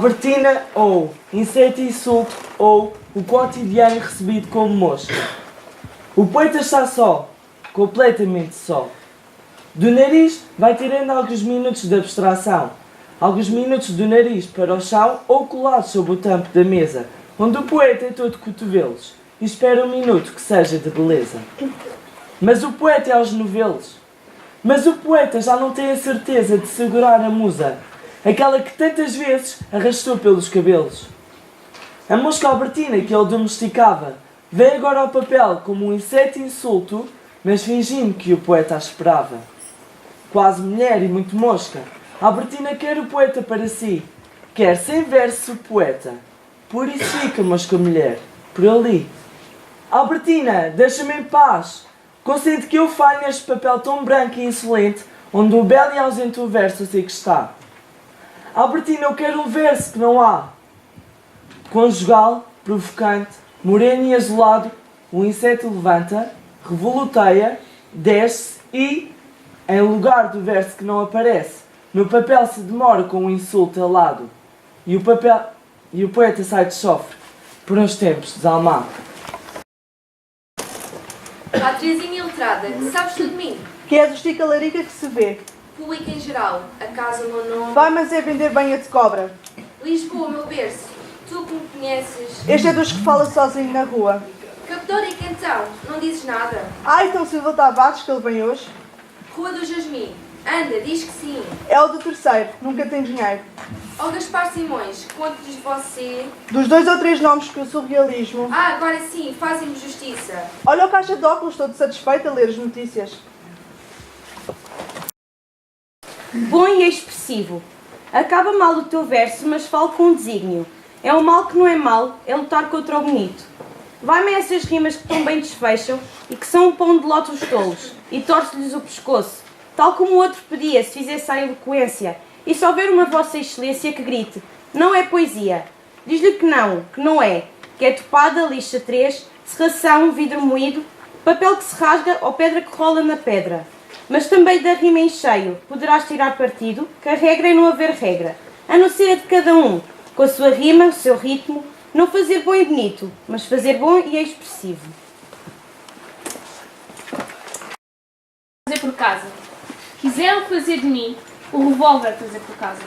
Albertina ou inseto e insulto ou o cotidiano recebido como mosca. O poeta está só, completamente só. Do nariz vai tirando alguns minutos de abstração, alguns minutos do nariz para o chão ou colado sobre o tampo da mesa, onde o poeta é todo cotovelos e espera um minuto que seja de beleza. Mas o poeta é aos novelos. Mas o poeta já não tem a certeza de segurar a musa, aquela que tantas vezes arrastou pelos cabelos. A mosca albertina que ele domesticava vem agora ao papel como um inseto insulto, mas fingindo que o poeta a esperava. Quase mulher e muito mosca, Albertina quer o poeta para si, quer sem verso o poeta. Por isso fica mosca mulher, por ali. Albertina, deixa-me em paz. Consente que eu falhe neste papel tão branco e insolente, onde o belo e ausente o verso assim que está. Albertina, eu quero um verso que não há. Conjugal, provocante, moreno e azulado, o inseto levanta, revoluteia, desce e, em lugar do verso que não aparece, no papel se demora com um insulto alado. E o poeta sai de sofre, por uns tempos desalmado. Patriazinha iletrada, que sabes tu de mim? Que és o estica-larica que se vê. Público em geral, acaso o meu nome? Vai, mas é vender banha de cobra. Lisboa, meu berço, tu que me conheces. Este é dos que fala sozinho na rua. Capdórica então, não dizes nada? Ah, então Silva Tavares, que ele vem hoje. Rua do Jasmim, anda, diz que sim. É o do terceiro, nunca tem dinheiro. Ó Gaspar Simões, conte-lhes você... Dos 2 ou 3 nomes que o surrealismo... Ah, agora sim, fazem-me justiça. Olha o caixa de óculos, todo satisfeito a ler as notícias. Bom e expressivo. Acaba mal o teu verso, mas falo com um desígnio. É um mal que não é mal, é lutar contra o bonito. Vai-me a essas rimas que tão bem desfecham e que são um pão de ló os tolos, e torce-lhes o pescoço, tal como o outro pedia se fizesse a eloquência, e se houver uma vossa excelência que grite, não é poesia. Diz-lhe que não é, que é topada, lixa 3, serração, vidro moído, papel que se rasga ou pedra que rola na pedra. Mas também da rima em cheio poderás tirar partido, que a regra é não haver regra, a não ser a de cada um, com a sua rima, o seu ritmo, não fazer bom e bonito, mas fazer bom e expressivo. Trazer por casa. Quiseram fazer de mim o revólver trazer por casa.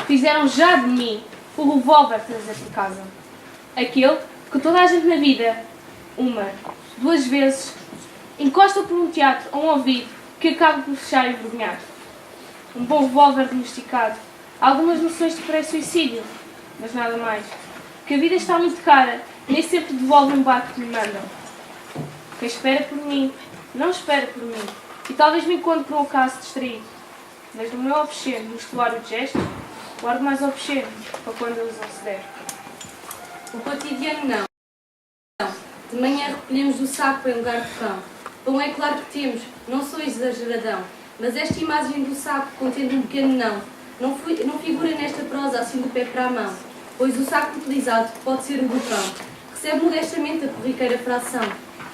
Fizeram já de mim o revólver trazer por casa. Aquele que toda a gente na vida, uma, 2 vezes, encosta por um teatro a um ouvido que acaba por fechar e envergonhar. Um bom revólver domesticado. Algumas noções de pré-suicídio, mas nada mais. Que a vida está muito cara, nem sempre devolve um barco que me mandam. Quem espera por mim, não espera por mim. E talvez me encontre por um acaso distraído. Mas no meu obsceno, no estuário de gestos, guardo mais obsceno para quando eles não se der. O cotidiano não. De manhã recolhemos do saco em lugar de pão. Pão é claro que temos, não sou exageradão. Mas esta imagem do saco contendo um pequeno não figura nesta prosa assim do pé para a mão. Pois o saco utilizado pode ser o do pão. Recebe modestamente a corriqueira fração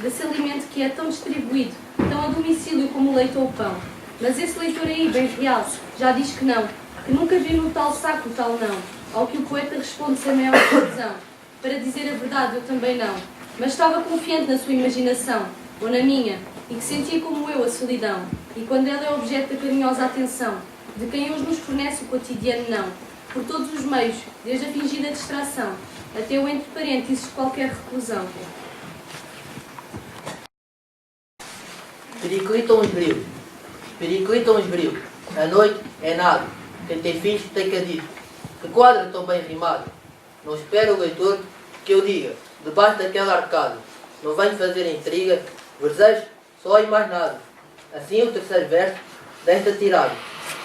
desse alimento que é tão distribuído, tão a domicílio como o leite ou o pão. Mas esse leitor aí, bem real, já diz que não, que nunca viu no tal saco o tal não. Ao que o poeta responde sem maior confusão. Para dizer a verdade, eu também não. Mas estava confiante na sua imaginação, ou na minha, e que sentia como eu a solidão. E quando ela é objeto da carinhosa atenção, de quem hoje nos fornece o cotidiano não. Por todos os meios, desde a fingida distração, até o entre parênteses de qualquer reclusão. Periclitam os brios, a noite é nada, quem tem filhos tem cadito, que quadra tão bem rimado. Não espera o leitor que eu diga, debaixo daquela arcada, não venho fazer intriga, versejos só e mais nada. Assim o terceiro verso desta tirada,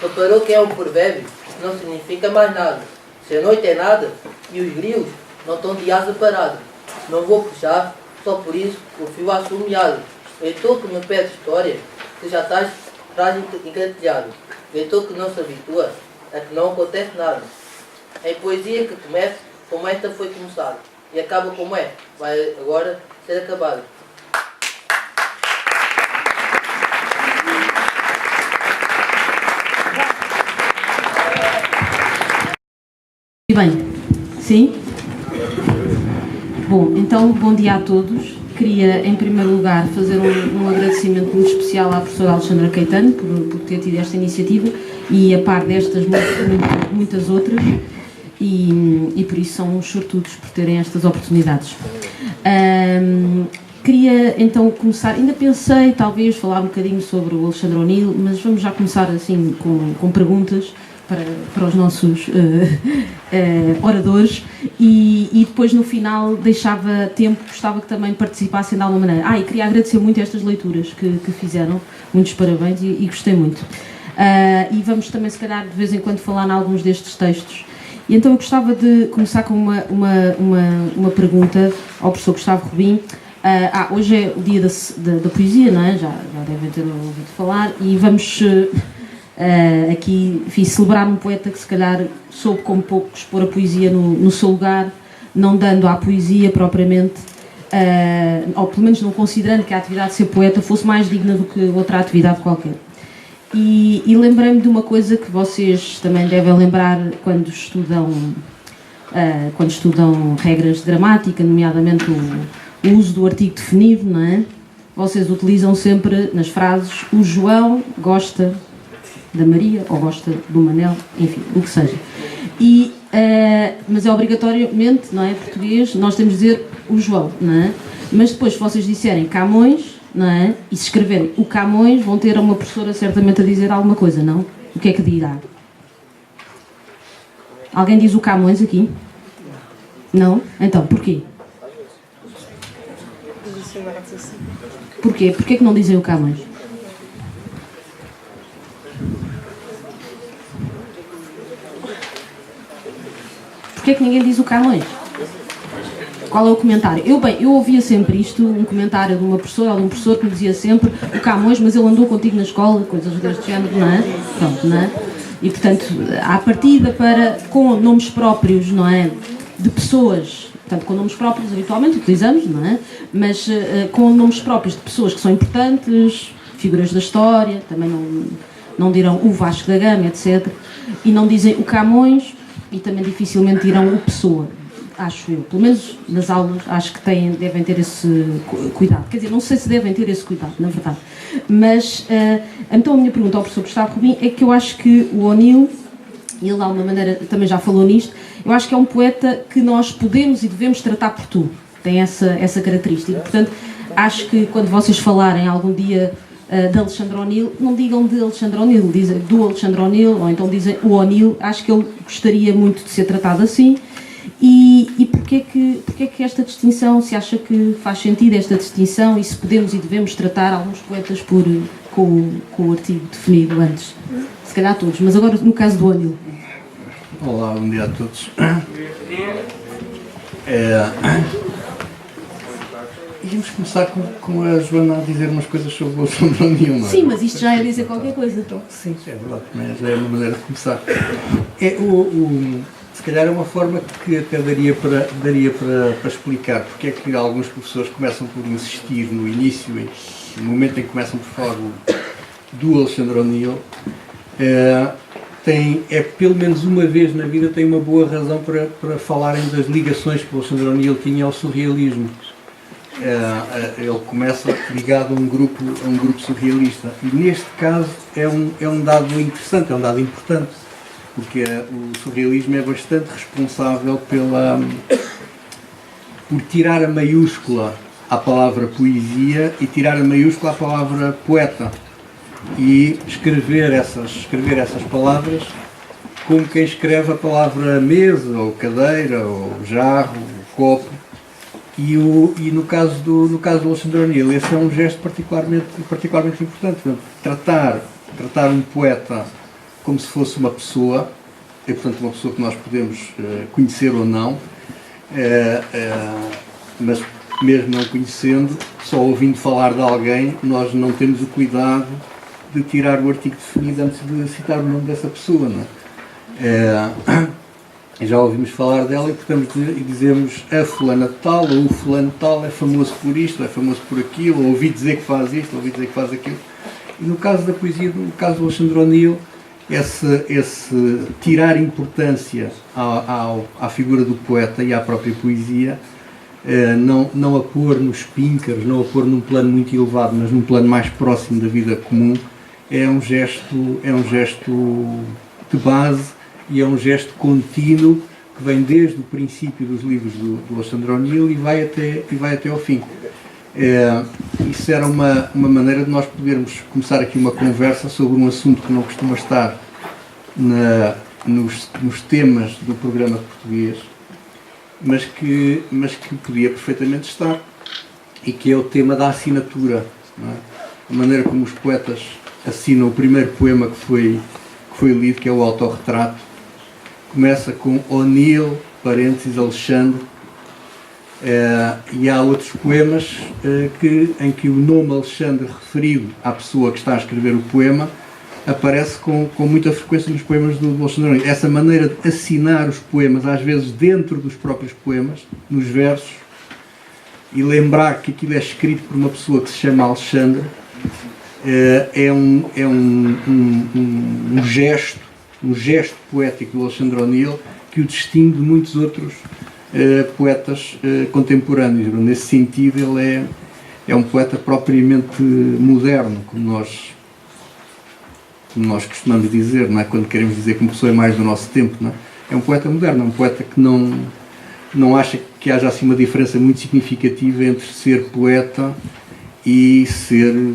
reparou que é um provérbio, que não significa mais nada. Se a noite é nada, e os grilos não estão de asa parada, não vou puxar, só por isso o fio assomeado. Leitor que me pede história, que já estás trágico e engatilhado. Leitor que não se habitua a que não acontece nada. Em poesia que começa como esta foi começada e acaba como é, vai agora ser acabada. Bem, sim? Bom, então, bom dia a todos. Queria, em primeiro lugar, fazer um agradecimento muito especial à professora Alexandra Caetano por ter tido esta iniciativa e, a par destas, muitas outras, e por isso são uns sortudos por terem estas oportunidades. Queria, então, começar, ainda pensei, talvez, falar um bocadinho sobre o Alexandre O'Neill, mas vamos já começar, assim, com perguntas para os nossos oradores e depois no final deixava tempo, gostava que também participassem de alguma maneira. E queria agradecer muito estas leituras que fizeram, muitos parabéns e gostei muito. E vamos também se calhar de vez em quando falar em alguns destes textos. E então eu gostava de começar com uma pergunta ao professor Gustavo Rubim. Hoje é o dia da poesia, não é? Já devem ter ouvido falar e vamos... aqui, enfim, celebrar um poeta que se calhar soube como poucos pôr a poesia no seu lugar, não dando à poesia propriamente, ou pelo menos não considerando que a atividade de ser poeta fosse mais digna do que outra atividade qualquer. E lembrei-me de uma coisa que vocês também devem lembrar quando estudam regras de gramática, nomeadamente o uso do artigo definido, não é? Vocês utilizam sempre nas frases o João gosta da Maria, ou gosta do Manel, enfim, o que seja. Mas é obrigatoriamente, não é, português, nós temos de dizer o João, não é? Mas depois, se vocês disserem Camões, não é? E se escreverem o Camões, vão ter uma professora certamente a dizer alguma coisa, não? O que é que dirá? Alguém diz o Camões aqui? Não? Então, porquê? Porquê? Porquê que não dizem o Camões? Porquê é que ninguém diz o Camões? Qual é o comentário? Eu ouvia sempre isto, um comentário de uma professora ou de um professor que me dizia sempre o Camões, mas ele andou contigo na escola, coisas deste género, não é? Pronto, não é? E, portanto, à partida com nomes próprios, não é? De pessoas, portanto, com nomes próprios habitualmente utilizamos, não é? Mas com nomes próprios de pessoas que são importantes, figuras da história, também não dirão o Vasco da Gama, etc. E não dizem o Camões, e também dificilmente dirão o Pessoa, acho eu. Pelo menos nas aulas acho que devem ter esse cuidado. Quer dizer, não sei se devem ter esse cuidado, na verdade. Mas, então a minha pergunta ao professor Gustavo Rubim é que eu acho que o O'Neill, e ele de alguma maneira também já falou nisto, eu acho que é um poeta que nós podemos e devemos tratar por tu. Tem essa característica. Portanto, acho que quando vocês falarem algum dia de Alexandre O'Neill, não digam de Alexandre O'Neill, dizem do Alexandre O'Neill, ou então dizem o O'Neill. Acho que ele gostaria muito de ser tratado assim. E porquê que esta distinção, se acha que faz sentido esta distinção e se podemos e devemos tratar alguns poetas com o artigo definido antes? Se calhar todos, mas agora no caso do O'Neill. Olá, bom dia a todos. Íamos começar com a Joana a dizer umas coisas sobre o Alexandre O'Neill, não é? Sim, mas isto já é dizer qualquer coisa. Então. Sim, é verdade, mas já é uma maneira de começar. Se calhar é uma forma que até daria para explicar porque é que alguns professores começam por insistir no início, no momento em que começam por falar do Alexandre O'Neill, pelo menos uma vez na vida tem uma boa razão para falarem das ligações que o Alexandre O'Neill tinha ao surrealismo. Ele começa ligado a um grupo surrealista e neste caso é um dado interessante, é um dado importante, porque o surrealismo é bastante responsável por tirar a maiúscula à palavra poesia e tirar a maiúscula à palavra poeta e escrever essas palavras como quem escreve a palavra mesa, ou cadeira, ou jarro, ou copo. E no caso do Alexandre O'Neill, esse é um gesto particularmente importante. Tratar um poeta como se fosse uma pessoa, e portanto uma pessoa que nós podemos conhecer ou não, mas mesmo não conhecendo, só ouvindo falar de alguém, nós não temos o cuidado de tirar o artigo definido antes de citar o nome dessa pessoa, não é? Já ouvimos falar dela e dizemos a fulana tal, ou o fulano tal é famoso por isto, é famoso por aquilo, ou ouvi dizer que faz isto, ouvi dizer que faz aquilo. E no caso da poesia, no caso do Alexandre O'Neill, esse tirar importância à figura do poeta e à própria poesia, não a pôr nos píncaros, não a pôr num plano muito elevado, mas num plano mais próximo da vida comum, é um gesto de base e é um gesto contínuo que vem desde o princípio dos livros do Alexandre O'Neill e vai até ao fim. Isso era uma maneira de nós podermos começar aqui uma conversa sobre um assunto que não costuma estar nos temas do programa português, mas que podia perfeitamente estar, e que é o tema da assinatura, não é? A maneira como os poetas assinam o primeiro poema que foi lido, que é o Autorretrato. Começa com O'Neill, parênteses, Alexandre, e há outros poemas em que o nome Alexandre referido à pessoa que está a escrever o poema aparece com muita frequência nos poemas do Alexandre O'Neill. Essa maneira de assinar os poemas, às vezes dentro dos próprios poemas, nos versos, e lembrar que aquilo é escrito por uma pessoa que se chama Alexandre, é um gesto poético do Alexandre O'Neill que o distingue de muitos outros poetas contemporâneos. Nesse sentido, ele é um poeta propriamente moderno, como nós costumamos dizer, não é? Quando queremos dizer que uma pessoa é mais do nosso tempo, não é? É um poeta moderno, é um poeta que não acha que haja assim uma diferença muito significativa entre ser poeta e ser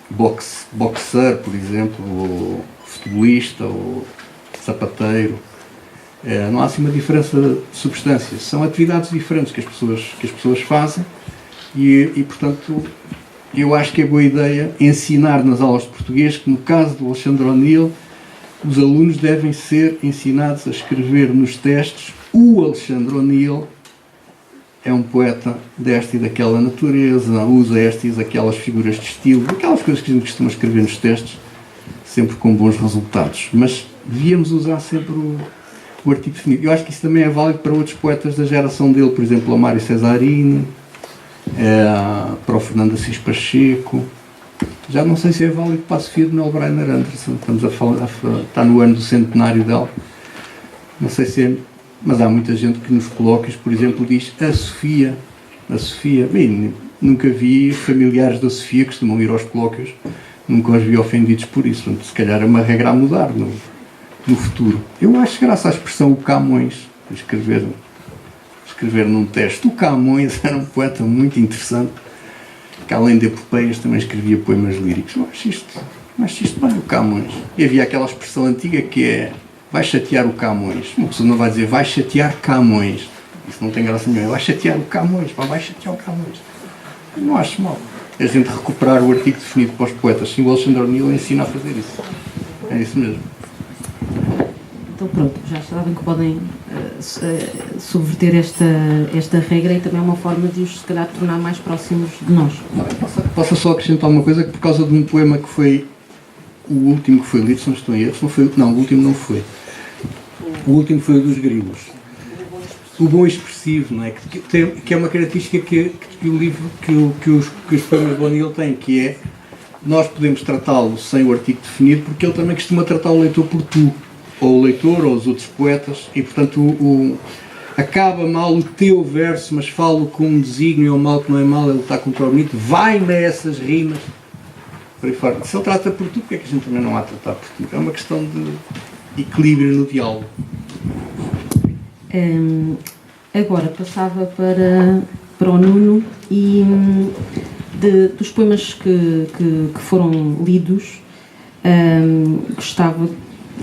boxer, por exemplo, ou futebolista, ou sapateiro. Não há assim uma diferença de substância. São atividades diferentes que as pessoas fazem e, portanto, eu acho que é boa ideia ensinar nas aulas de português que, no caso do Alexandre O'Neill, os alunos devem ser ensinados a escrever nos testes: o Alexandre O'Neill é um poeta desta e daquela natureza, usa estas e aquelas figuras de estilo, aquelas coisas que a gente costuma escrever nos testes, sempre com bons resultados. Mas devíamos usar sempre o artigo definido. Eu acho que isso também é válido para outros poetas da geração dele, por exemplo, o Mário Cesarini, para o Fernando Assis Pacheco. Já não sei se é válido para a Sofia de Noel Breiner Anderson, estamos a falar, está no ano do centenário dela. Não sei se é, mas há muita gente que nos colóquios, por exemplo, diz a Sofia. Bem, nunca vi familiares da Sofia que costumam ir aos colóquios, nunca os vi ofendidos por isso. Portanto, se calhar é uma regra a mudar no futuro. Eu acho que, graças à expressão o Camões, escrever num teste. O Camões era um poeta muito interessante, que além de epopeias também escrevia poemas líricos. Eu acho isto bem, o Camões. E havia aquela expressão antiga que é: vai chatear o Camões. Uma pessoa não vai dizer vai chatear Camões. Isso não tem graça nenhuma. Vai chatear o Camões. Vai chatear o Camões. Eu não acho mal. A gente recuperar o artigo definido para os poetas. Sim, o Alexandre O'Neill ensina a fazer isso. É isso mesmo. Então pronto, já sabem que podem subverter esta regra, e também é uma forma de os, se calhar, tornar mais próximos de nós. Posso só acrescentar uma coisa, que por causa de um poema que foi o último que foi lido, se não estou em erro, o último não foi. O último foi o dos Grilos. O bom expressivo, não é? Que é uma característica que o livro, que os poemas do O'Neill têm, que é: nós podemos tratá-lo sem o artigo definido, porque ele também costuma tratar o leitor por tu, ou o leitor, ou os outros poetas, e portanto acaba mal o teu verso, mas falo com um desígnio, ou mal que não é mal, ele está com um bonito, vai-me a essas rimas, por aí fora. Se ele trata por tu, porque é que a gente também não há a tratar por tu? É uma questão de equilíbrio no diálogo. Agora passava para o Nuno e dos poemas que foram lidos, gostava,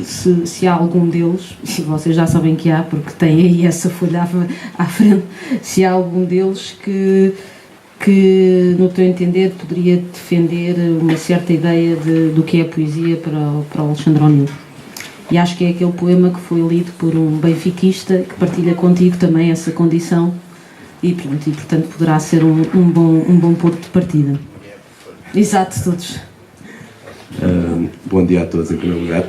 se há algum deles, se vocês já sabem que há, porque tem aí essa folha à frente, se há algum deles que no teu entender poderia defender uma certa ideia do que é a poesia para o Alexandre O'Neill. E acho que é aquele poema que foi lido por um benfiquista que partilha contigo também essa condição, e portanto poderá ser um bom ponto de partida. Exato, todos. Bom dia a todos, em primeiro lugar.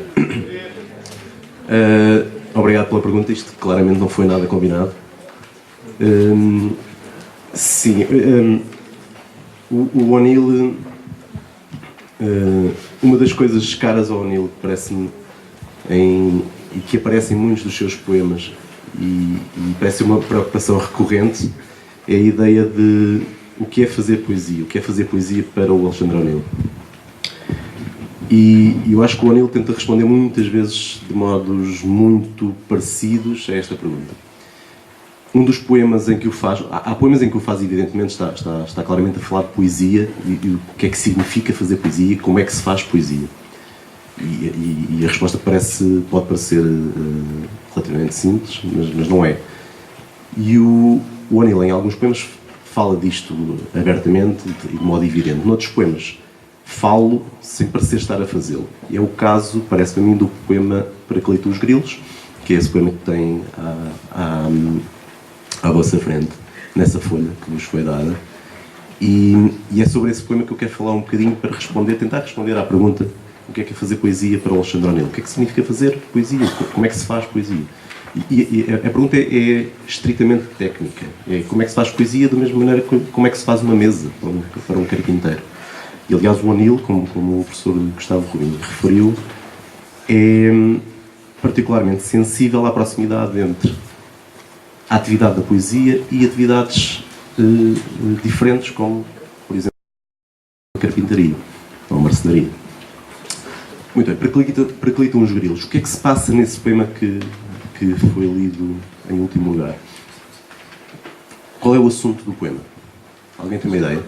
Obrigado pela pergunta, isto claramente não foi nada combinado. Sim, o O'Neill Uma das coisas caras ao O'Neill que parece-me e que aparece em muitos dos seus poemas e parece uma preocupação recorrente é a ideia de o que é fazer poesia, para o Alexandre O'Neill. E eu acho que o O'Neill tenta responder muitas vezes de modos muito parecidos a esta pergunta. Um dos poemas em que o faz, há poemas em que o faz, evidentemente, está claramente a falar de poesia e o que é que significa fazer poesia e como é que se faz poesia. E a resposta pode parecer relativamente simples, mas não é. E o O'Neill, em alguns poemas, fala disto abertamente e de modo evidente. Noutros poemas, falo sem parecer estar a fazê-lo. E é o caso, parece-me a mim, do poema Para que leitam os grilos, que é esse poema que tem à vossa frente, nessa folha que vos foi dada. E é sobre esse poema que eu quero falar um bocadinho para tentar responder à pergunta: o que é fazer poesia para o Alexandre O'Neill? O que é que significa fazer poesia? Como é que se faz poesia? E a pergunta é estritamente técnica. É como é que se faz poesia da mesma maneira como é que se faz uma mesa para um carpinteiro. E, aliás, o O'Neill, como o professor Gustavo Rubinho referiu, é particularmente sensível à proximidade entre a atividade da poesia e atividades diferentes, como, por exemplo, a carpintaria ou a marcenaria. Muito bem, para que leitam os grilos? O que é que se passa nesse poema que foi lido em último lugar? Qual é o assunto do poema? Alguém tem uma ideia?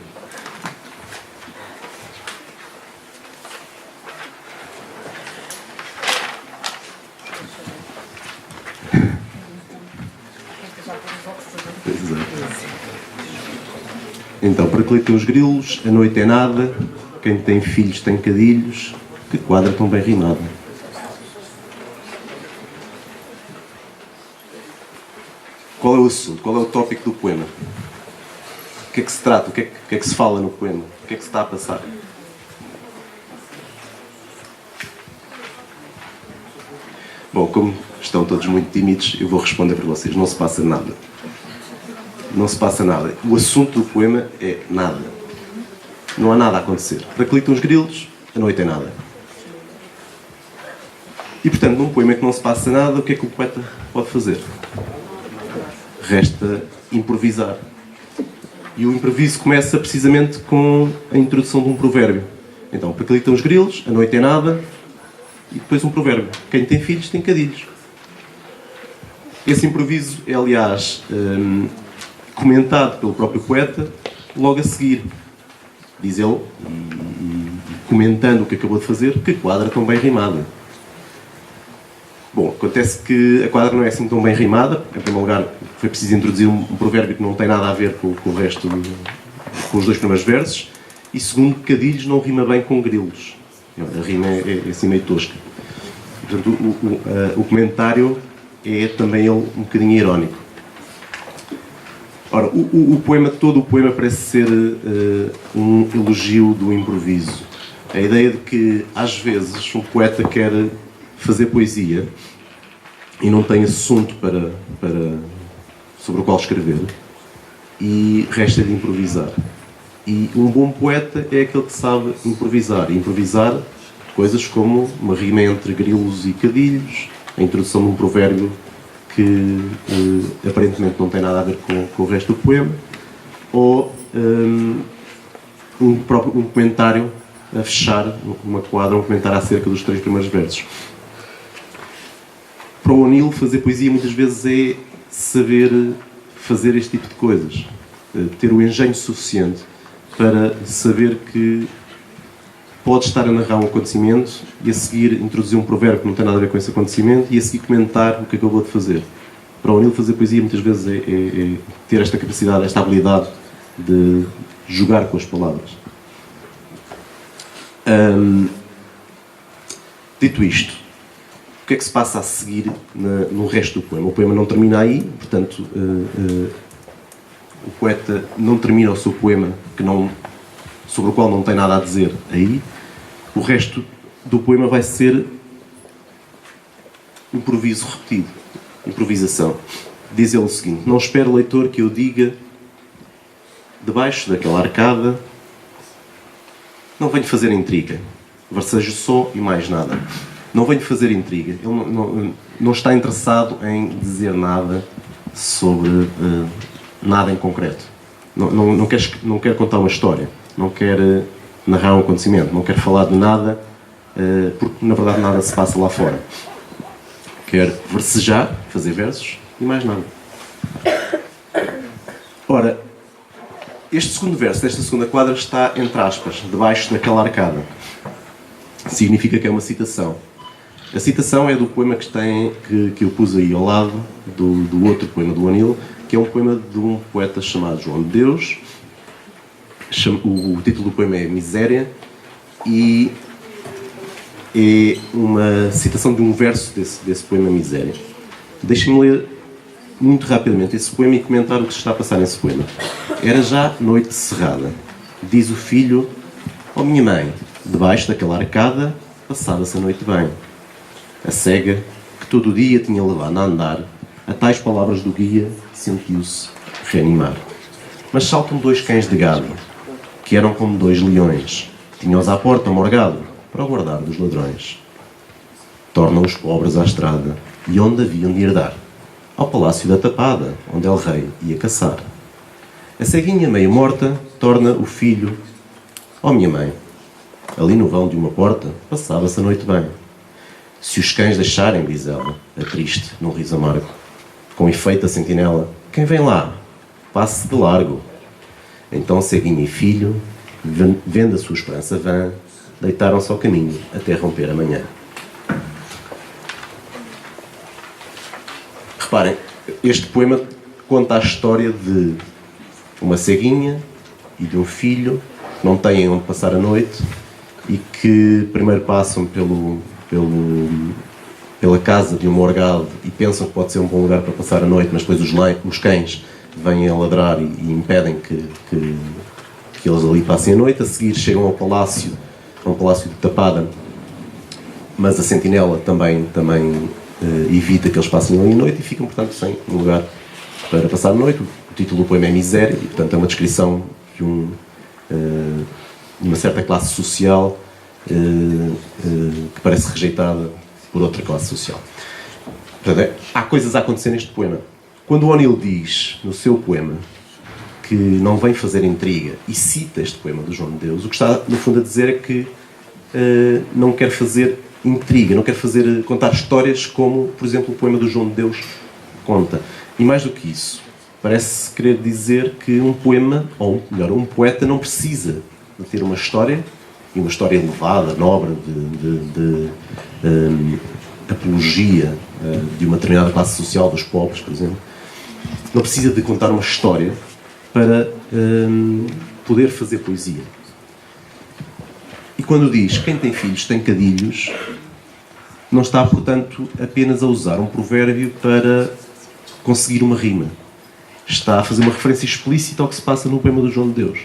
Então, para que leitam os grilos? A noite é nada, quem tem filhos tem cadilhos, que quadra tão bem rimado. Qual é o assunto? Qual é o tópico do poema? O que é que se trata? O que é que se fala no poema? O que é que se está a passar? Bom, como estão todos muito tímidos, eu vou responder para vocês. Não se passa nada. Não se passa nada. O assunto do poema é nada. Não há nada a acontecer. Para que leitam os grilos, a noite é nada. E, portanto, num poema que não se passa nada, o que é que o poeta pode fazer? Resta improvisar. E o improviso começa precisamente com a introdução de um provérbio. Então, para que leitam os grilos, a noite é nada, e depois um provérbio: quem tem filhos tem cadilhos. Esse improviso é, aliás, comentado pelo próprio poeta logo a seguir. Diz ele, comentando o que acabou de fazer, que quadra tão bem rimada. Bom, acontece que a quadra não é assim tão bem rimada. Em primeiro lugar, foi preciso introduzir um provérbio que não tem nada a ver com o resto, com os dois primeiros versos. E segundo, cadilhos não rima bem com grilos. A rima é assim meio tosca. Portanto, o comentário é também ele um bocadinho irónico. Ora, todo o poema parece ser um elogio do improviso. A ideia de que, às vezes, um poeta quer fazer poesia e não tem assunto sobre o qual escrever e resta-lhe improvisar. E um bom poeta é aquele que sabe improvisar. E improvisar coisas como uma rima entre grilos e cadilhos, a introdução de um provérbio que aparentemente não tem nada a ver com o resto do poema, ou um comentário a fechar uma quadra, um comentário acerca dos 3 primeiros versos. Para o O'Neill, fazer poesia muitas vezes é saber fazer este tipo de coisas, ter o engenho suficiente para saber que pode estar a narrar um acontecimento e a seguir introduzir um provérbio que não tem nada a ver com esse acontecimento e a seguir comentar o que acabou de fazer. Para o O'Neill, fazer poesia muitas vezes é ter esta capacidade, esta habilidade de jogar com as palavras. Dito isto, o que é que se passa a seguir no resto do poema? O poema não termina aí, portanto, o poeta não termina o seu poema sobre o qual não tem nada a dizer aí. O resto do poema vai ser improviso repetido, improvisação. Diz ele o seguinte: não espero, leitor, que eu diga debaixo daquela arcada não venho fazer intriga. Versejo só e mais nada. Não venho fazer intriga. Ele não está interessado em dizer nada sobre nada em concreto. Não quer contar uma história. Não quer narrar um acontecimento. Não quer falar de nada, porque na verdade nada se passa lá fora. Quer versejar, fazer versos e mais nada. Ora, este segundo verso desta segunda quadra está entre aspas, debaixo daquela arcada. Significa que é uma citação. A citação é do poema que eu pus aí ao lado do outro poema do O'Neill, que é um poema de um poeta chamado João de Deus. O título do poema é Miséria e é uma citação de um verso desse poema Miséria. Deixem-me ler muito rapidamente esse poema e comentar o que se está a passar nesse poema. Era já noite cerrada. Diz o filho: ó minha mãe, debaixo daquela arcada passava-se a noite bem. A cega, que todo o dia tinha levado a andar, a tais palavras do guia, sentiu-se reanimar. Mas saltam 2 cães de gado, que eram como 2 leões. Tinham-os à porta morgado, para o guardar dos ladrões. Tornam os pobres à estrada, e onde haviam de herdar? Ao palácio da tapada, onde el rei ia caçar. A ceguinha meio morta torna o filho: ó minha mãe, ali no vão de uma porta passava-se a noite bem. Se os cães deixarem, diz ela, a triste, num riso amargo. Com efeito a sentinela: quem vem lá? Passe de largo. Então ceguinha e filho, vendo a sua esperança vã, deitaram-se ao caminho até romper a manhã. Reparem, este poema conta a história de uma ceguinha e de um filho que não têm onde passar a noite e que primeiro passam pela casa de um morgado e pensam que pode ser um bom lugar para passar a noite, mas depois os cães vêm a ladrar e impedem que eles ali passem a noite. A seguir chegam ao palácio de tapada, mas a sentinela também evita que eles passem ali a noite e ficam, portanto, sem um lugar para passar a noite. O título do poema é Miséria e, portanto, é uma descrição de uma certa classe social que parece rejeitada por outra classe social. Portanto, há coisas a acontecer neste poema. Quando o O'Neill diz no seu poema que não vem fazer intriga e cita este poema do João de Deus, o que está no fundo a dizer é que não quer fazer intriga, não quer contar histórias como, por exemplo, o poema do João de Deus conta. E mais do que isso, parece querer dizer que um poema, ou melhor, um poeta não precisa de ter uma história, e uma história elevada, nobre, de apologia de uma determinada classe social, dos pobres, por exemplo. Não precisa de contar uma história para poder fazer poesia. E quando diz quem tem filhos tem cadilhos, não está, portanto, apenas a usar um provérbio para conseguir uma rima. Está a fazer uma referência explícita ao que se passa no poema do João de Deus.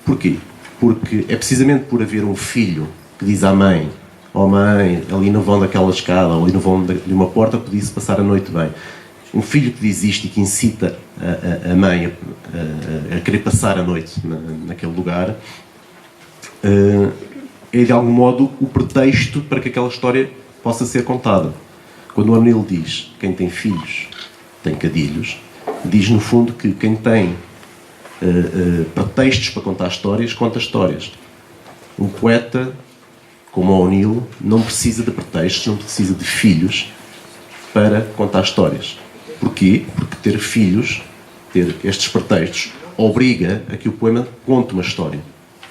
Porquê? Porque é precisamente por haver um filho que diz à mãe: ó mãe, ali no vão daquela escada, ou ali no vão de uma porta, podia-se passar a noite bem. Um filho que diz isto e que incita a mãe a querer passar a noite naquele lugar, é de algum modo o pretexto para que aquela história possa ser contada. Quando o O'Neill diz quem tem filhos tem cadilhos, diz no fundo que quem tem pretextos para contar histórias, conta histórias. Um poeta como o O'Neill não precisa de pretextos, não precisa de filhos para contar histórias. Porquê? Porque ter filhos, ter estes pretextos, obriga a que o poema conte uma história.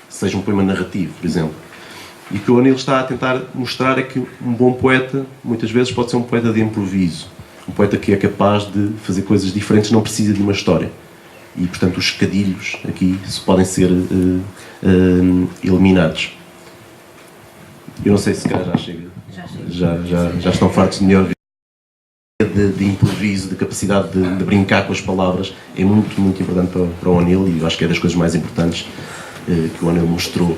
Seja um poema narrativo, por exemplo. E o que o O'Neill está a tentar mostrar é que um bom poeta, muitas vezes, pode ser um poeta de improviso. Um poeta que é capaz de fazer coisas diferentes, não precisa de uma história. E, portanto, os cadilhos aqui podem ser eliminados. Eu não sei se calhar já chega. Já estão fartos de me ouvir. De improviso, de capacidade de brincar com as palavras é muito, muito importante para o O'Neill, e eu acho que é das coisas mais importantes que o O'Neill mostrou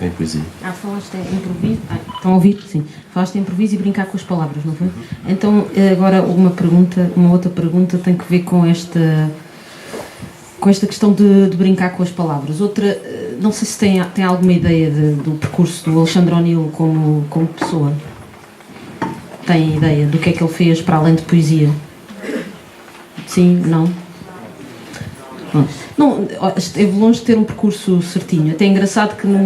em poesia. Falaste em improviso. Estão a ouvir? Sim. Falaste em improviso e brincar com as palavras, não foi? Então, agora uma outra pergunta tem que ver com esta questão de brincar com as palavras. Outra, não sei se tem alguma ideia do percurso do Alexandre O'Neill como pessoa. Tem ideia do que é que ele fez para além de poesia? Sim? Não? Não, esteve longe de ter um percurso certinho. Até é engraçado que no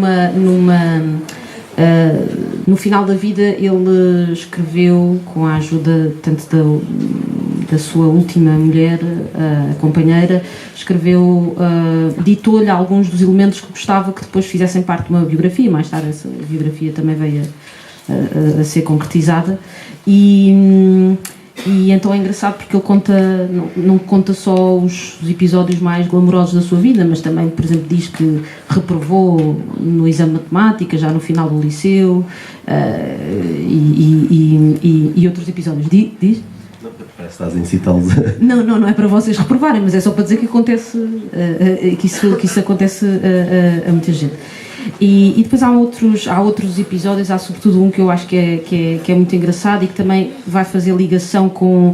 final da vida ele escreveu, com a ajuda tanto da sua última mulher, a companheira, ditou-lhe alguns dos elementos que gostava que depois fizessem parte de uma biografia. Mais tarde essa biografia também veio a ser concretizada. E então é engraçado porque ele não conta só os episódios mais glamourosos da sua vida, mas também, por exemplo, diz que reprovou no exame de matemática, já no final do liceu, e outros episódios. Diz? Parece que estás a incitá-los. Não é para vocês reprovarem, mas é só para dizer que acontece, que isso acontece a muita gente. E depois há outros episódios, há sobretudo um que eu acho que é muito engraçado e que também vai fazer ligação com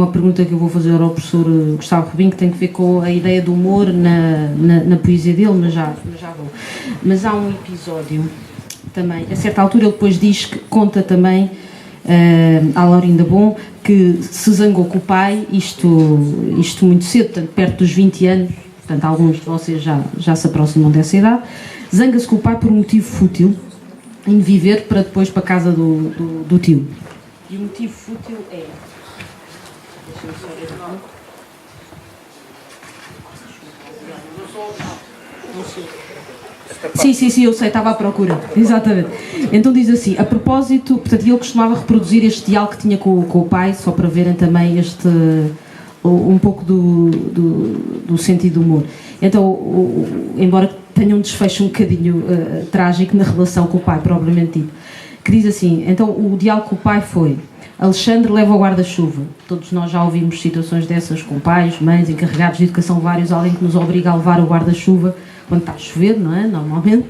a pergunta que eu vou fazer ao professor Gustavo Rubim, que tem a ver com a ideia do humor na poesia dele, mas já vou. Mas há um episódio também, a certa altura ele depois diz que conta também à Laurinda Bom que se zangou com o pai, isto muito cedo, portanto, perto dos 20 anos, portanto alguns de vocês já se aproximam dessa idade. Zanga-se com o pai por um motivo fútil, em viver para depois para a casa do tio. E o motivo fútil é... Deixa-me só ver aqui. Sim, eu sei, estava à procura. Exatamente. Então diz assim, a propósito, portanto, ele costumava reproduzir este diálogo que tinha com o pai, só para verem também um pouco do sentido do humor. Então, embora tenha um desfecho um bocadinho trágico na relação com o pai, propriamente dito, que diz assim, então o diálogo com o pai foi: Alexandre leva o guarda-chuva. Todos nós já ouvimos situações dessas com pais, mães, encarregados de educação vários, alguém que nos obriga a levar o guarda-chuva quando está a chover, não é? Normalmente.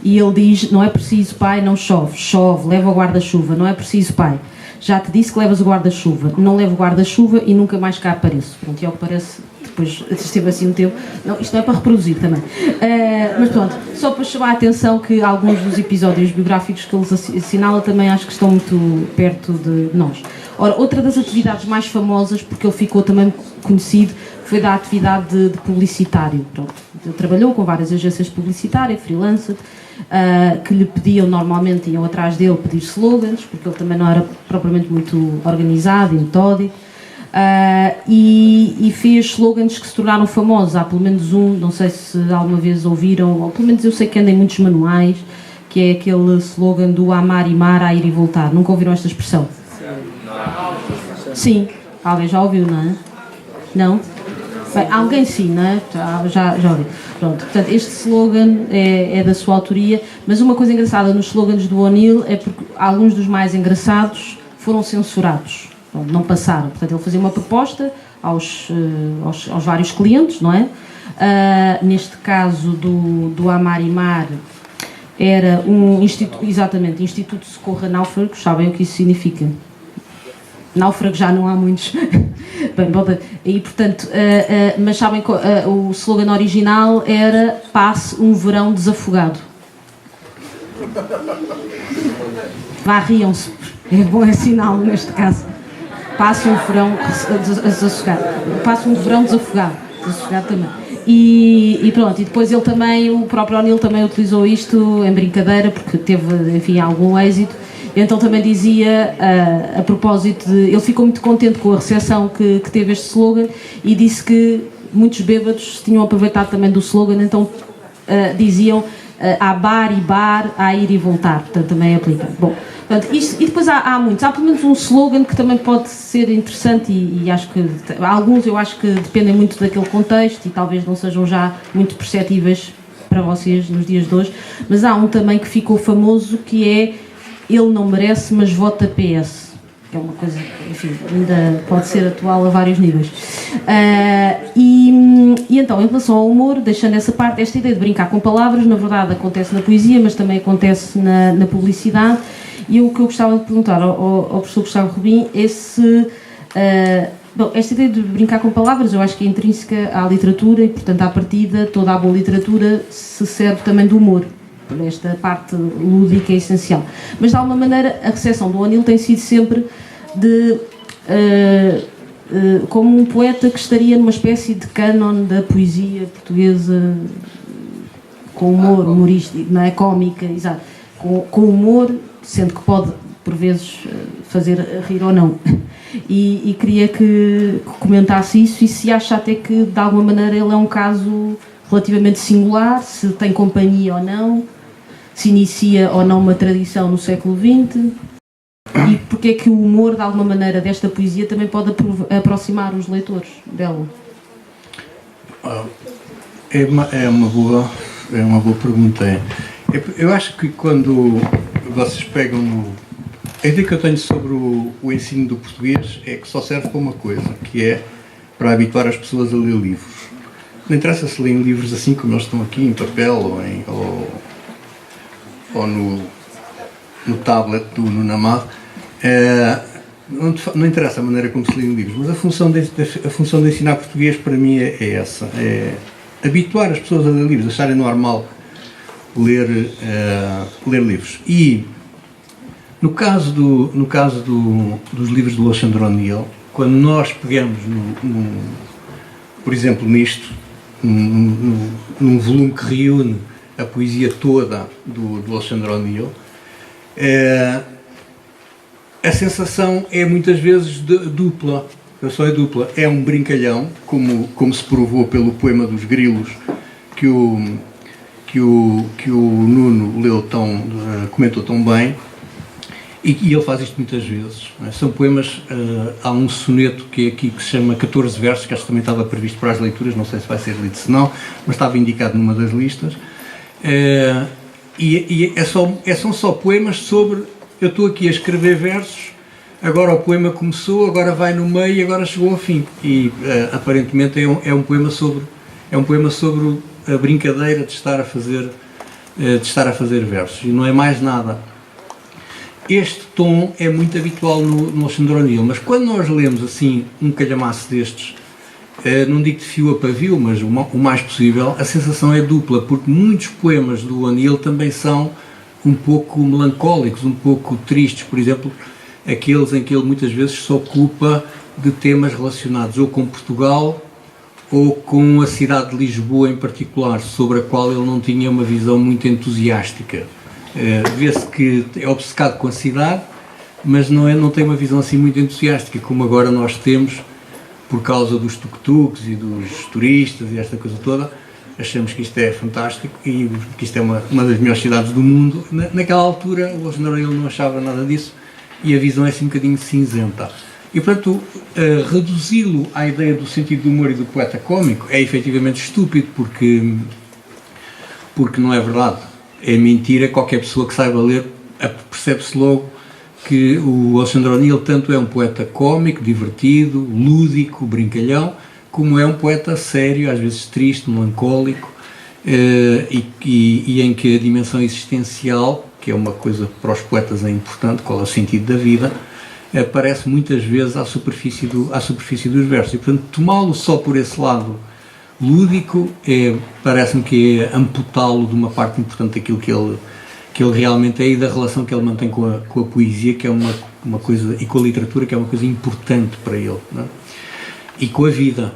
E ele diz, não é preciso pai, não chove. Chove, leva o guarda-chuva, não é preciso pai. Já te disse que levas o guarda-chuva. Não levo o guarda-chuva e nunca mais cá apareço. Pronto, e ao que parece, depois esteve assim um tempo. Não, isto não é para reproduzir também. Mas pronto, só para chamar a atenção que alguns dos episódios biográficos que ele assinala também acho que estão muito perto de nós. Ora, outra das atividades mais famosas, porque ele ficou também conhecido, foi da atividade de publicitário. Pronto, ele trabalhou com várias agências publicitárias, freelancer, que lhe pediam, normalmente iam atrás dele pedir slogans, porque ele também não era propriamente muito organizado e metódico, e fez slogans que se tornaram famosos. Há pelo menos um, não sei se alguma vez ouviram, ou pelo menos eu sei que anda em muitos manuais, que é aquele slogan do amar e mar, a ir e voltar. Nunca ouviram esta expressão? Sim, alguém já ouviu, não é? Não? Bem, alguém sim, não é? Já ouvi. Pronto, portanto, este slogan é da sua autoria, mas uma coisa engraçada nos slogans do O'Neill é porque alguns dos mais engraçados foram censurados, não passaram. Portanto, ele fazia uma proposta aos vários clientes, não é? Neste caso do Amar e Mar, era um instituto, exatamente, Instituto de Socorro a Náufragos. Sabem o que isso significa? Náufragos já não há muitos. Bem, e portanto, mas sabem que o slogan original era passe um verão desafogado. Vá, riam-se, é bom, é sinal neste caso. Passe um verão desafogado. Passe um verão desafogado também. E pronto, e depois ele também, o próprio O'Neill também utilizou isto em brincadeira, porque teve, enfim, algum êxito. Então também dizia, a propósito de... Ele ficou muito contente com a recepção que teve este slogan e disse que muitos bêbados tinham aproveitado também do slogan, então diziam há bar e bar, há ir e voltar, portanto também aplica. Bom, portanto, isto, e depois há muitos, há pelo menos um slogan que também pode ser interessante e acho que alguns eu acho que dependem muito daquele contexto e talvez não sejam já muito perceptíveis para vocês nos dias de hoje, mas há um também que ficou famoso que é: ele não merece, mas vota PS. Que é uma coisa que, enfim, ainda pode ser atual a vários níveis. E então, em relação ao humor, deixando essa parte, esta ideia de brincar com palavras, na verdade, acontece na poesia, mas também acontece na publicidade. E o que eu gostava de perguntar ao professor Gustavo Rubim é se Bom, esta ideia de brincar com palavras eu acho que é intrínseca à literatura e, portanto, à partida, toda a boa literatura se serve também do humor. Por esta parte lúdica é essencial. Mas, de alguma maneira, a recepção do O'Neill tem sido sempre de... como um poeta que estaria numa espécie de cânon da poesia portuguesa com humor humorístico, não é? Cómica, exato. Com humor, sendo que pode, por vezes, fazer rir ou não. E queria que comentasse isso e se acha até que, de alguma maneira, ele é um caso relativamente singular, se tem companhia ou não, se inicia ou não uma tradição no século XX e porque é que o humor, de alguma maneira, desta poesia também pode aproximar os leitores dela. É uma boa pergunta. Eu acho que quando vocês pegam no... A ideia que eu tenho sobre o ensino do português é que só serve para uma coisa, que é para habituar as pessoas a ler livros. Não interessa se leem livros assim como eles estão aqui, em papel ou no tablet do Nunamad. Não interessa a maneira como se leem livros, mas a função de ensinar português para mim é essa. É habituar as pessoas a ler livros, acharem normal ler livros. E no caso dos livros do Alexandre O'Neill, quando nós pegamos, por exemplo, nisto, num volume que reúne a poesia toda do Alexandre O'Neill, a sensação é muitas vezes dupla. Só é dupla. É um brincalhão, como se provou pelo poema dos grilos que o Nuno comentou tão bem. E ele faz isto muitas vezes. Não é? São poemas, há um soneto que é aqui que se chama 14 versos, que acho que também estava previsto para as leituras, não sei se vai ser lido se não, mas estava indicado numa das listas. São só poemas sobre, eu estou aqui a escrever versos, agora o poema começou, agora vai no meio e agora chegou ao fim. E aparentemente é um poema sobre a brincadeira de estar a fazer versos, e não é mais nada. Este tom é muito habitual no Alexandre O'Neill, mas quando nós lemos assim um calhamaço destes, não digo de fio a pavio, mas o mais possível, a sensação é dupla, porque muitos poemas do O'Neill também são um pouco melancólicos, um pouco tristes. Por exemplo, aqueles em que ele muitas vezes se ocupa de temas relacionados ou com Portugal ou com a cidade de Lisboa em particular, sobre a qual ele não tinha uma visão muito entusiástica. Vê-se que é obcecado com a cidade, mas não tem uma visão assim muito entusiástica, como agora nós temos, por causa dos tuk-tuks e dos turistas e esta coisa toda. Achamos que isto é fantástico e que isto é uma das melhores cidades do mundo. Naquela altura, o Alexandre O'Neill não achava nada disso e a visão é assim um bocadinho cinzenta. E, portanto, reduzi-lo à ideia do sentido do humor e do poeta cómico é efetivamente estúpido, porque não é verdade. É mentira. Qualquer pessoa que saiba ler percebe-se logo que o Alexandre O'Neill tanto é um poeta cómico, divertido, lúdico, brincalhão, como é um poeta sério, às vezes triste, melancólico, e em que a dimensão existencial, que é uma coisa que para os poetas é importante, qual é o sentido da vida, aparece muitas vezes à superfície dos versos. E, portanto, tomá-lo só por esse lado lúdico parece-me que é amputá-lo de uma parte importante daquilo que ele realmente é e da relação que ele mantém com a poesia, que é uma coisa, e com a literatura, que é uma coisa importante para ele, não é? E com a vida.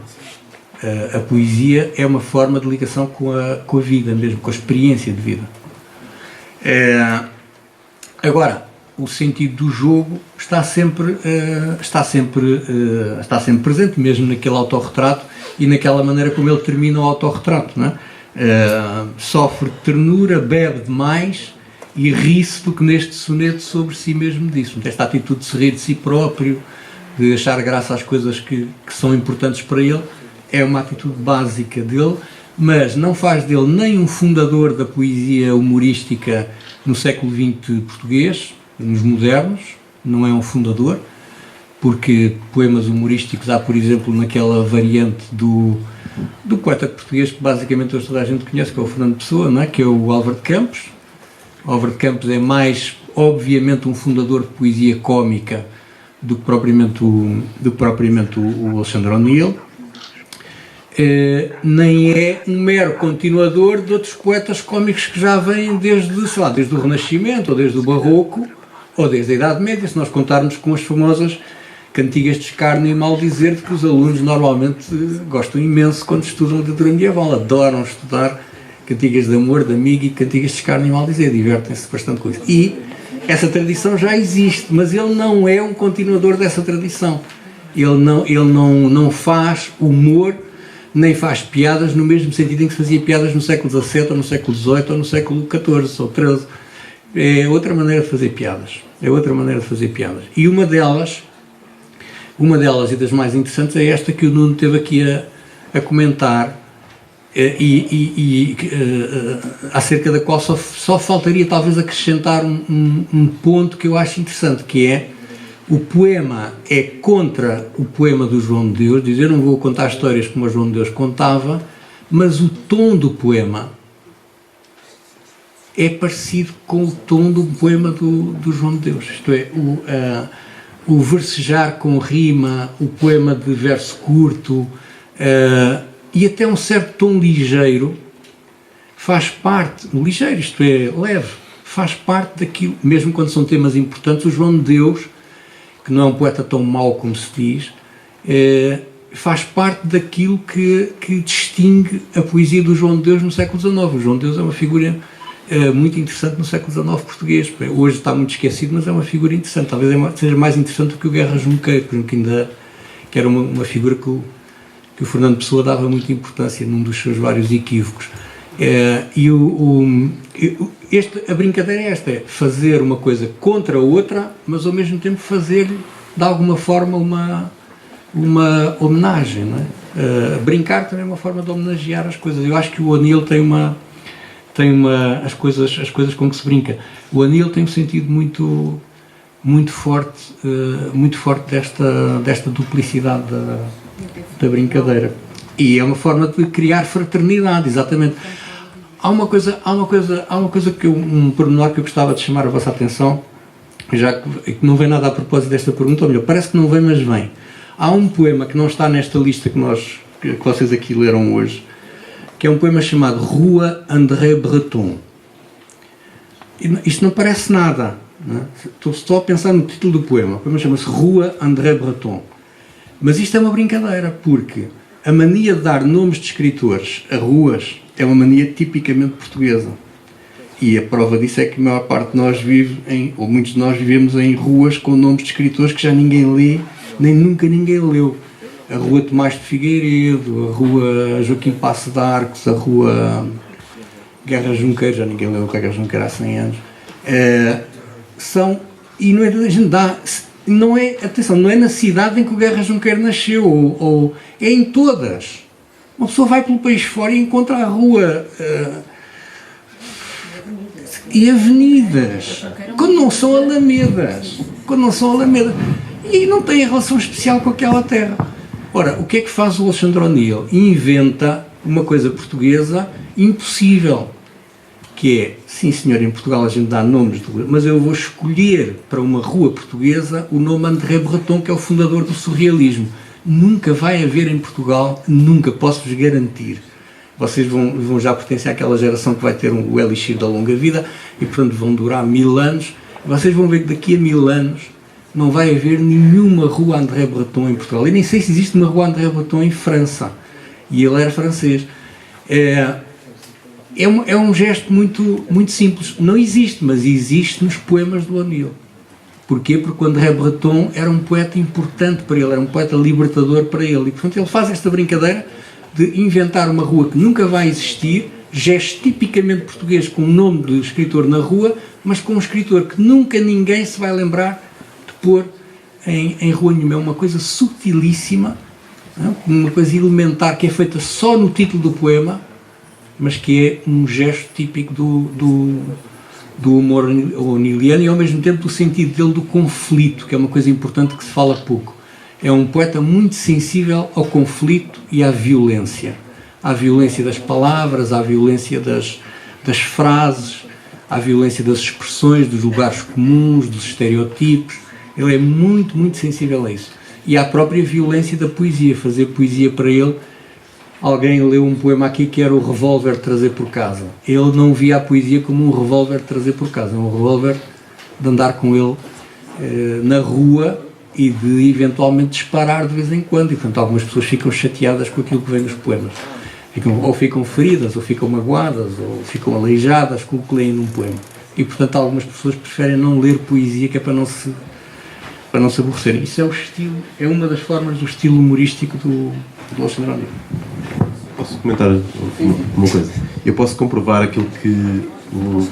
A poesia é uma forma de ligação com a vida mesmo, com a experiência de vida. Agora, o sentido do jogo está sempre presente, mesmo naquele autorretrato e naquela maneira como ele termina o autorretrato, não é? Sofre de ternura, bebe demais e ri-se do que neste soneto sobre si mesmo disse. Esta atitude de se rir de si próprio, de achar graça às coisas que são importantes para ele, é uma atitude básica dele, mas não faz dele nem um fundador da poesia humorística no século XX português, nos modernos, não é um fundador, porque poemas humorísticos há, por exemplo, naquela variante do poeta português que basicamente hoje toda a gente conhece, que é o Fernando Pessoa, não é? Que é o Álvaro de Campos. O Álvaro de Campos é mais, obviamente, um fundador de poesia cómica do que propriamente o Alexandre O'Neill, nem é um mero continuador de outros poetas cómicos que já vêm desde, sei lá, desde o Renascimento, ou desde o Barroco, ou desde a Idade Média, se nós contarmos com as famosas cantigas de escárnio e maldizer, que os alunos normalmente gostam imenso quando estudam literatura medieval, adoram estudar cantigas de amor, de amigo e cantigas de escárnio e maldizer, divertem-se bastante com isso. E essa tradição já existe, mas ele não é um continuador dessa tradição. Ele não faz humor, nem faz piadas no mesmo sentido em que se fazia piadas no século XVII, ou no século XVIII, ou no século XIV, ou XIII. É outra maneira de fazer piadas. É outra maneira de fazer piadas. E uma delas e das mais interessantes é esta que o Nuno teve aqui a comentar, acerca da qual só faltaria talvez acrescentar um ponto que eu acho interessante, que é: o poema é contra o poema do João de Deus. Diz, eu não vou contar histórias como o João de Deus contava, mas o tom do poema é parecido com o tom do poema do João de Deus. Isto é, o versejar com rima, o poema de verso curto, e até um certo tom ligeiro, faz parte, ligeiro, isto é, leve, faz parte daquilo, mesmo quando são temas importantes. O João de Deus, que não é um poeta tão mau como se diz, faz parte daquilo que distingue a poesia do João de Deus no século XIX. O João de Deus é uma figura muito interessante no século XIX português. Hoje está muito esquecido, mas é uma figura interessante. Talvez seja mais interessante do que o Guerra Junqueiro, que era uma figura que o Fernando Pessoa dava muita importância num dos seus vários equívocos. A brincadeira é esta: é fazer uma coisa contra a outra, mas ao mesmo tempo fazer-lhe, de alguma forma, uma homenagem, não é? Brincar também é uma forma de homenagear as coisas. Eu acho que o O'Neill tem as coisas com que se brinca. O O'Neill tem um sentido muito forte desta duplicidade da brincadeira. E é uma forma de criar fraternidade, exatamente. Há uma coisa um pormenor que eu gostava de chamar a vossa atenção, já que não vem nada a propósito desta pergunta, ou melhor, parece que não vem, mas vem. Há um poema que não está nesta lista que vocês aqui leram hoje, que é um poema chamado Rua André Breton. Isto não parece nada, não é? Estou só a pensar no título do poema. O poema chama-se Rua André Breton. Mas isto é uma brincadeira, porque a mania de dar nomes de escritores a ruas é uma mania tipicamente portuguesa. E a prova disso é que a maior parte de nós ou muitos de nós vivemos em ruas com nomes de escritores que já ninguém lê, nem nunca ninguém leu. A Rua Tomás de Figueiredo, a Rua Joaquim Passo de Arcos, a Rua Guerra Junqueiro, já ninguém leu o Guerra Junqueiro há 100 anos. E não é, a gente dá, não é na cidade em que o Guerra Junqueiro nasceu, ou é em todas. Uma pessoa vai pelo país fora e encontra a rua e avenidas, quando não são alamedas, e não tem relação especial com aquela terra. Ora, o que é que faz o Alexandre O'Neill? Inventa uma coisa portuguesa impossível, que é, sim senhor, em Portugal a gente dá nomes, mas eu vou escolher para uma rua portuguesa o nome André Breton, que é o fundador do surrealismo. Nunca vai haver em Portugal, nunca, posso-vos garantir. Vocês vão já pertencer àquela geração que vai ter o elixir da longa vida e, portanto, vão durar 1000 anos. Vocês vão ver que daqui a 1000 anos não vai haver nenhuma rua André Breton em Portugal. Eu nem sei se existe uma rua André Breton em França. E ele era francês. É um gesto muito simples. Não existe, mas existe nos poemas do O'Neill. Porquê? Porque o André Breton era um poeta importante para ele, era um poeta libertador para ele. E, portanto, ele faz esta brincadeira de inventar uma rua que nunca vai existir, gesto tipicamente português, com o nome de escritor na rua, mas com um escritor que nunca ninguém se vai lembrar de pôr em rua nenhuma. É uma coisa subtilíssima, uma coisa elementar, que é feita só no título do poema, mas que é um gesto típico do humor o'neilliano e ao mesmo tempo do sentido dele do conflito, que é uma coisa importante que se fala pouco. É um poeta muito sensível ao conflito e à violência. À violência das palavras, à violência das frases, à violência das expressões, dos lugares comuns, dos estereotipos. Ele é muito, muito sensível a isso. E à própria violência da poesia, fazer poesia para ele. Alguém leu um poema aqui que era o revólver de trazer por casa. Ele não via a poesia como um revólver de trazer por casa, um revólver de andar com ele na rua e de eventualmente disparar de vez em quando. E portanto algumas pessoas ficam chateadas com aquilo que vem nos poemas. Ou ficam feridas, ou ficam magoadas, ou ficam aleijadas com o que leem num poema. E portanto algumas pessoas preferem não ler poesia, que é para não se aborrecerem. Isso é o estilo, é uma das formas do estilo humorístico do Alexandre O'Neill. Posso comentar uma coisa? Eu posso comprovar aquilo que o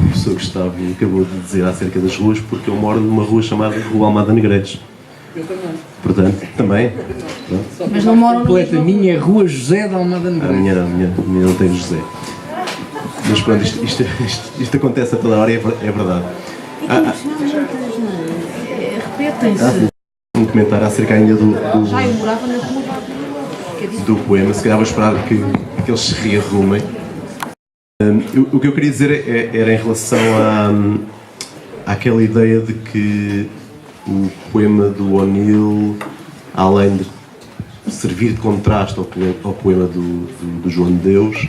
professor Gustavo acabou de dizer acerca das ruas, porque eu moro numa rua chamada Rua Almada Negreiros. Eu também. Portanto, também. Mas não moram no Completa, a minha é Rua José de Almada A Negreiros. minha não tem José. Mas pronto, isto acontece a toda hora e é verdade. Repetem-se. Um comentário acerca ainda Já eu morava na rua do poema, se calhar vou esperar que eles se rearrumem. O que eu queria dizer era em relação àquela ideia de que o poema do O'Neill, além de servir de contraste ao poema do João de Deus,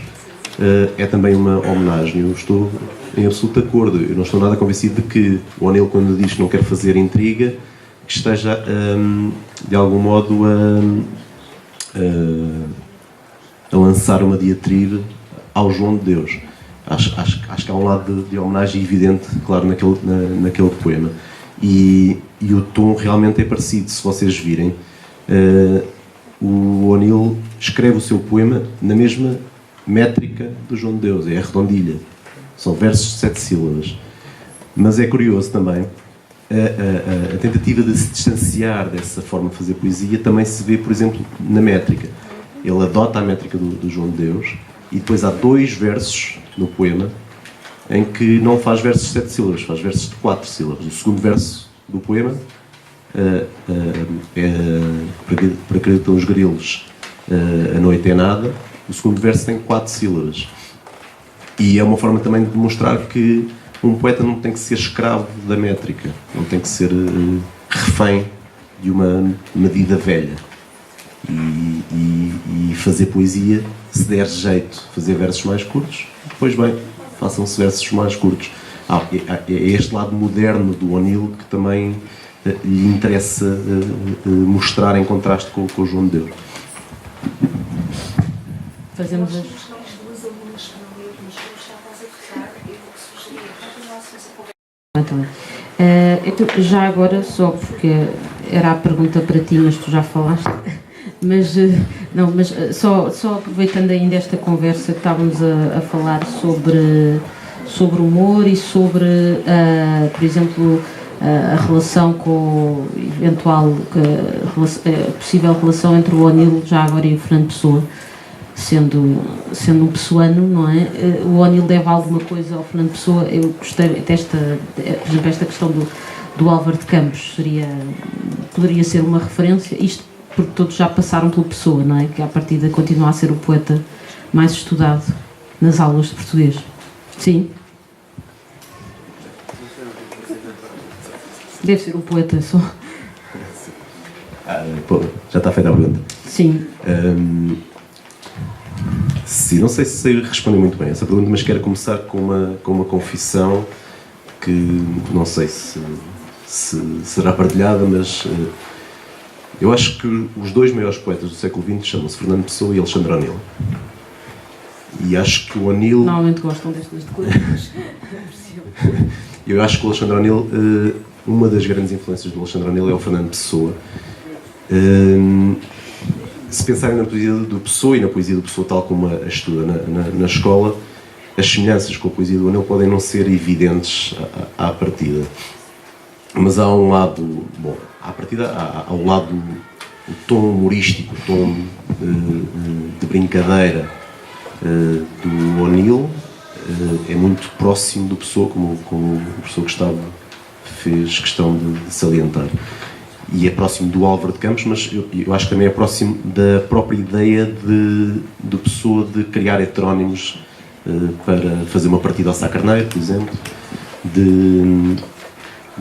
é também uma homenagem. Eu estou em absoluto acordo. Eu não estou nada convencido de que o O'Neill, quando diz que não quer fazer intriga, que esteja de algum modo a lançar uma diatribe ao João de Deus. Acho que há um lado de homenagem evidente, claro, naquele poema. E o tom realmente é parecido, se vocês virem. O O'Neill escreve o seu poema na mesma métrica do João de Deus, é a redondilha. São versos de 7 sílabas. Mas é curioso também, a tentativa de se distanciar dessa forma de fazer poesia também se vê, por exemplo, na métrica. Ele adota a métrica do João de Deus e depois há 2 versos no poema em que não faz versos de 7 sílabas, faz versos de 4 sílabas. O segundo verso do poema é para acreditar os grilos, a noite é nada. O segundo verso tem 4 sílabas. E é uma forma também de demonstrar que um poeta não tem que ser escravo da métrica, não tem que ser refém de uma medida velha. E fazer poesia, se der jeito, fazer versos mais curtos, pois bem, façam-se versos mais curtos. É este lado moderno do O'Neill que também lhe interessa mostrar em contraste com o João de Deus. Fazemos as... Então, já agora, só porque era a pergunta para ti, mas tu já falaste, mas só aproveitando ainda esta conversa que estávamos a falar sobre humor e sobre, por exemplo, a relação com eventual possível relação entre o O'Neill já agora e o Fernando Pessoa, sendo um pessoano, não é? O O'Neill deve alguma coisa ao Fernando Pessoa. Eu gostei desta, por exemplo, esta questão do Álvaro de Campos poderia ser uma referência, isto porque todos já passaram pela Pessoa, não é? Que à partida continua a ser o poeta mais estudado nas aulas de português. Sim? Deve ser um poeta só. Já está feita a pergunta. Sim. Sim, não sei se sei responder muito bem essa pergunta, mas quero começar com uma confissão que não sei se será partilhada, mas eu acho que os 2 maiores poetas do século XX chamam-se Fernando Pessoa e Alexandre O'Neill. E acho que o O'Neill... Normalmente gostam destas declarações. Eu acho que o Alexandre O'Neill, uma das grandes influências do Alexandre O'Neill é o Fernando Pessoa. Se pensarem na poesia do Pessoa e na poesia do Pessoa tal como a estuda na escola, as semelhanças com a poesia do O'Neill podem não ser evidentes à partida. Mas há um lado, bom, à partida há um lado, o tom humorístico, o tom de brincadeira do O'Neill é muito próximo do Pessoa, como o professor Gustavo fez questão de salientar. E é próximo do Álvaro de Campos, mas eu acho que também é próximo da própria ideia do Pessoa de criar heterónimos para fazer uma partida ao Sá Carneiro, por exemplo,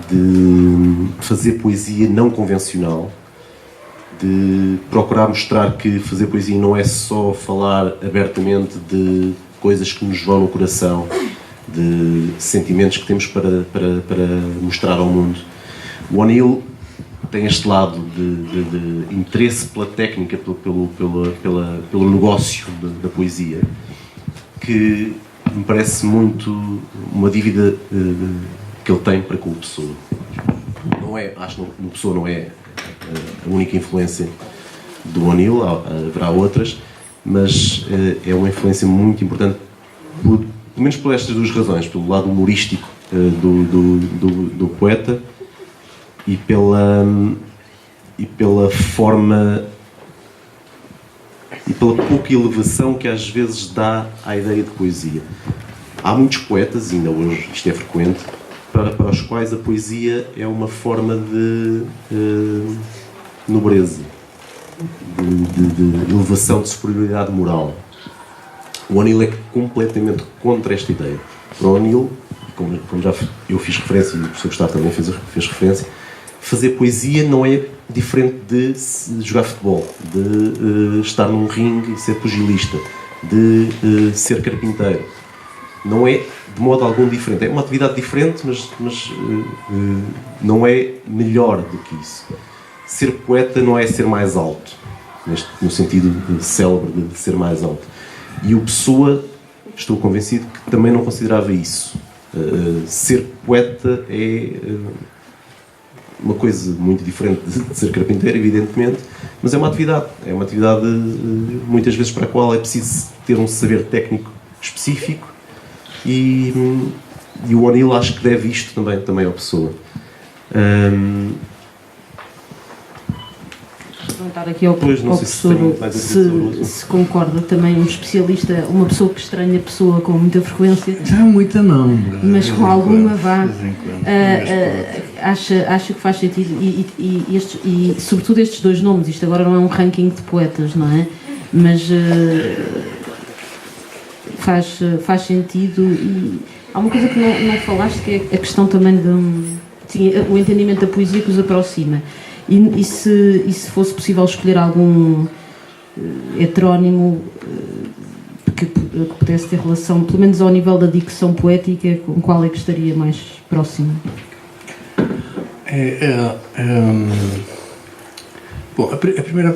de fazer poesia não convencional, de procurar mostrar que fazer poesia não é só falar abertamente de coisas que nos vão no coração, de sentimentos que temos para mostrar ao mundo. O O'Neill tem este lado de interesse pela técnica, pelo negócio da poesia, que me parece muito uma dívida que ele tem para com o Pessoa. Acho que o Pessoa não é a única influência do O'Neill, haverá outras, mas é uma influência muito importante, pelo menos por estas duas razões, pelo lado humorístico do poeta e pela forma e pela pouca elevação que às vezes dá à ideia de poesia. Há muitos poetas, ainda hoje isto é frequente, para os quais a poesia é uma forma de nobreza, de elevação, de superioridade moral. O O'Neill é completamente contra esta ideia. Para o O'Neill, como já eu fiz referência e o professor Gustavo também fez referência, fazer poesia não é diferente de jogar futebol, de estar num ringue e ser pugilista, de ser carpinteiro. Não é de modo algum diferente. É uma atividade diferente, mas não é melhor do que isso. Ser poeta não é ser mais alto, no sentido célebre de ser mais alto. E o Pessoa, estou convencido que também não considerava isso. Ser poeta é uma coisa muito diferente de ser carpinteiro, evidentemente, mas é uma atividade muitas vezes para a qual é preciso ter um saber técnico específico, e o O'Neill acho que deve isto também ao Pessoa. Perguntar aqui ao professor se concorda também, um especialista, uma pessoa que estranha a Pessoa com muita frequência. Já muita não, mas com alguma vá. Acha que faz sentido, e sobretudo estes dois nomes, isto agora não é um ranking de poetas, não é? Mas faz sentido. E há uma coisa que não falaste, que é a questão também o entendimento da poesia que os aproxima. E se fosse possível escolher algum heterónimo que pudesse ter relação, pelo menos ao nível da dicção poética, com qual é que estaria mais próximo? Bom, a primeira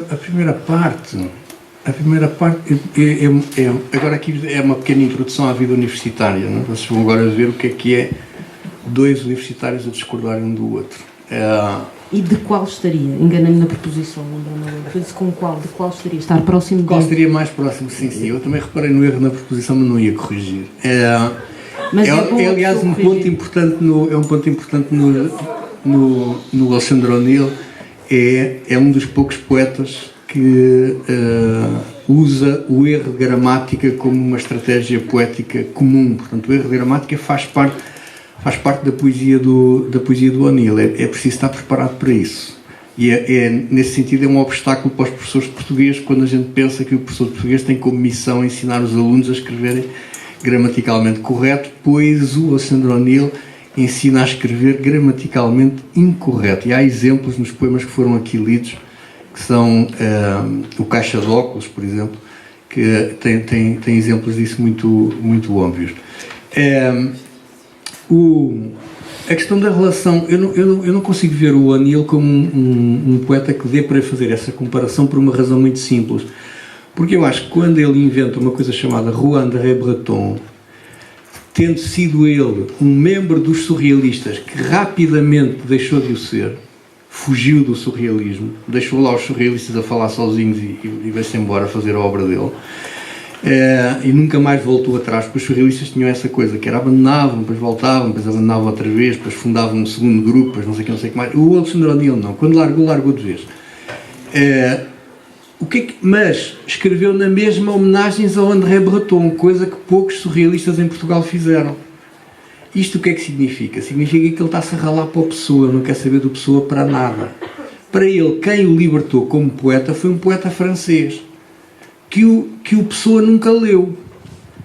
parte agora aqui é uma pequena introdução à vida universitária, não? Vocês vão agora ver o que é dois universitários a discordarem um do outro. E de qual estaria? Enganei-me na proposição, de qual estaria? Estar próximo de... Qual estaria mais próximo? Sim. Eu também reparei no erro na proposição, mas não ia corrigir. Mas aliás, um ponto importante no Alexandre O'Neill, é um dos poucos poetas que usa o erro de gramática como uma estratégia poética comum. Portanto, o erro de gramática faz parte da poesia do O'Neill. É preciso estar preparado para isso. E nesse sentido é um obstáculo para os professores de português, quando a gente pensa que o professor de português tem como missão ensinar os alunos a escreverem gramaticalmente correto, pois o Alexandre O'Neill ensina a escrever gramaticalmente incorreto. E há exemplos nos poemas que foram aqui lidos, que são o Caixa de Óculos, por exemplo, que tem exemplos disso muito óbvios. A questão da relação, eu não consigo ver o O'Neill como um poeta que dê para fazer essa comparação, por uma razão muito simples. Porque eu acho que quando ele inventa uma coisa chamada Rouen-André Breton, tendo sido ele um membro dos surrealistas que rapidamente deixou de o ser, fugiu do surrealismo, deixou lá os surrealistas a falar sozinhos e veio-se embora fazer a obra dele, e nunca mais voltou atrás, porque os surrealistas tinham essa coisa, que era abandonavam, depois voltavam, depois abandonavam outra vez, depois fundavam um segundo grupo, depois não sei o que mais. O Alexandre O'Neill não, quando largou de vez. Mas escreveu na mesma homenagens ao André Breton, coisa que poucos surrealistas em Portugal fizeram. Isto o que é que significa? Significa que ele está-se a ralar para a Pessoa, não quer saber do Pessoa para nada. Para ele, quem o libertou como poeta foi um poeta francês, que o Pessoa nunca leu.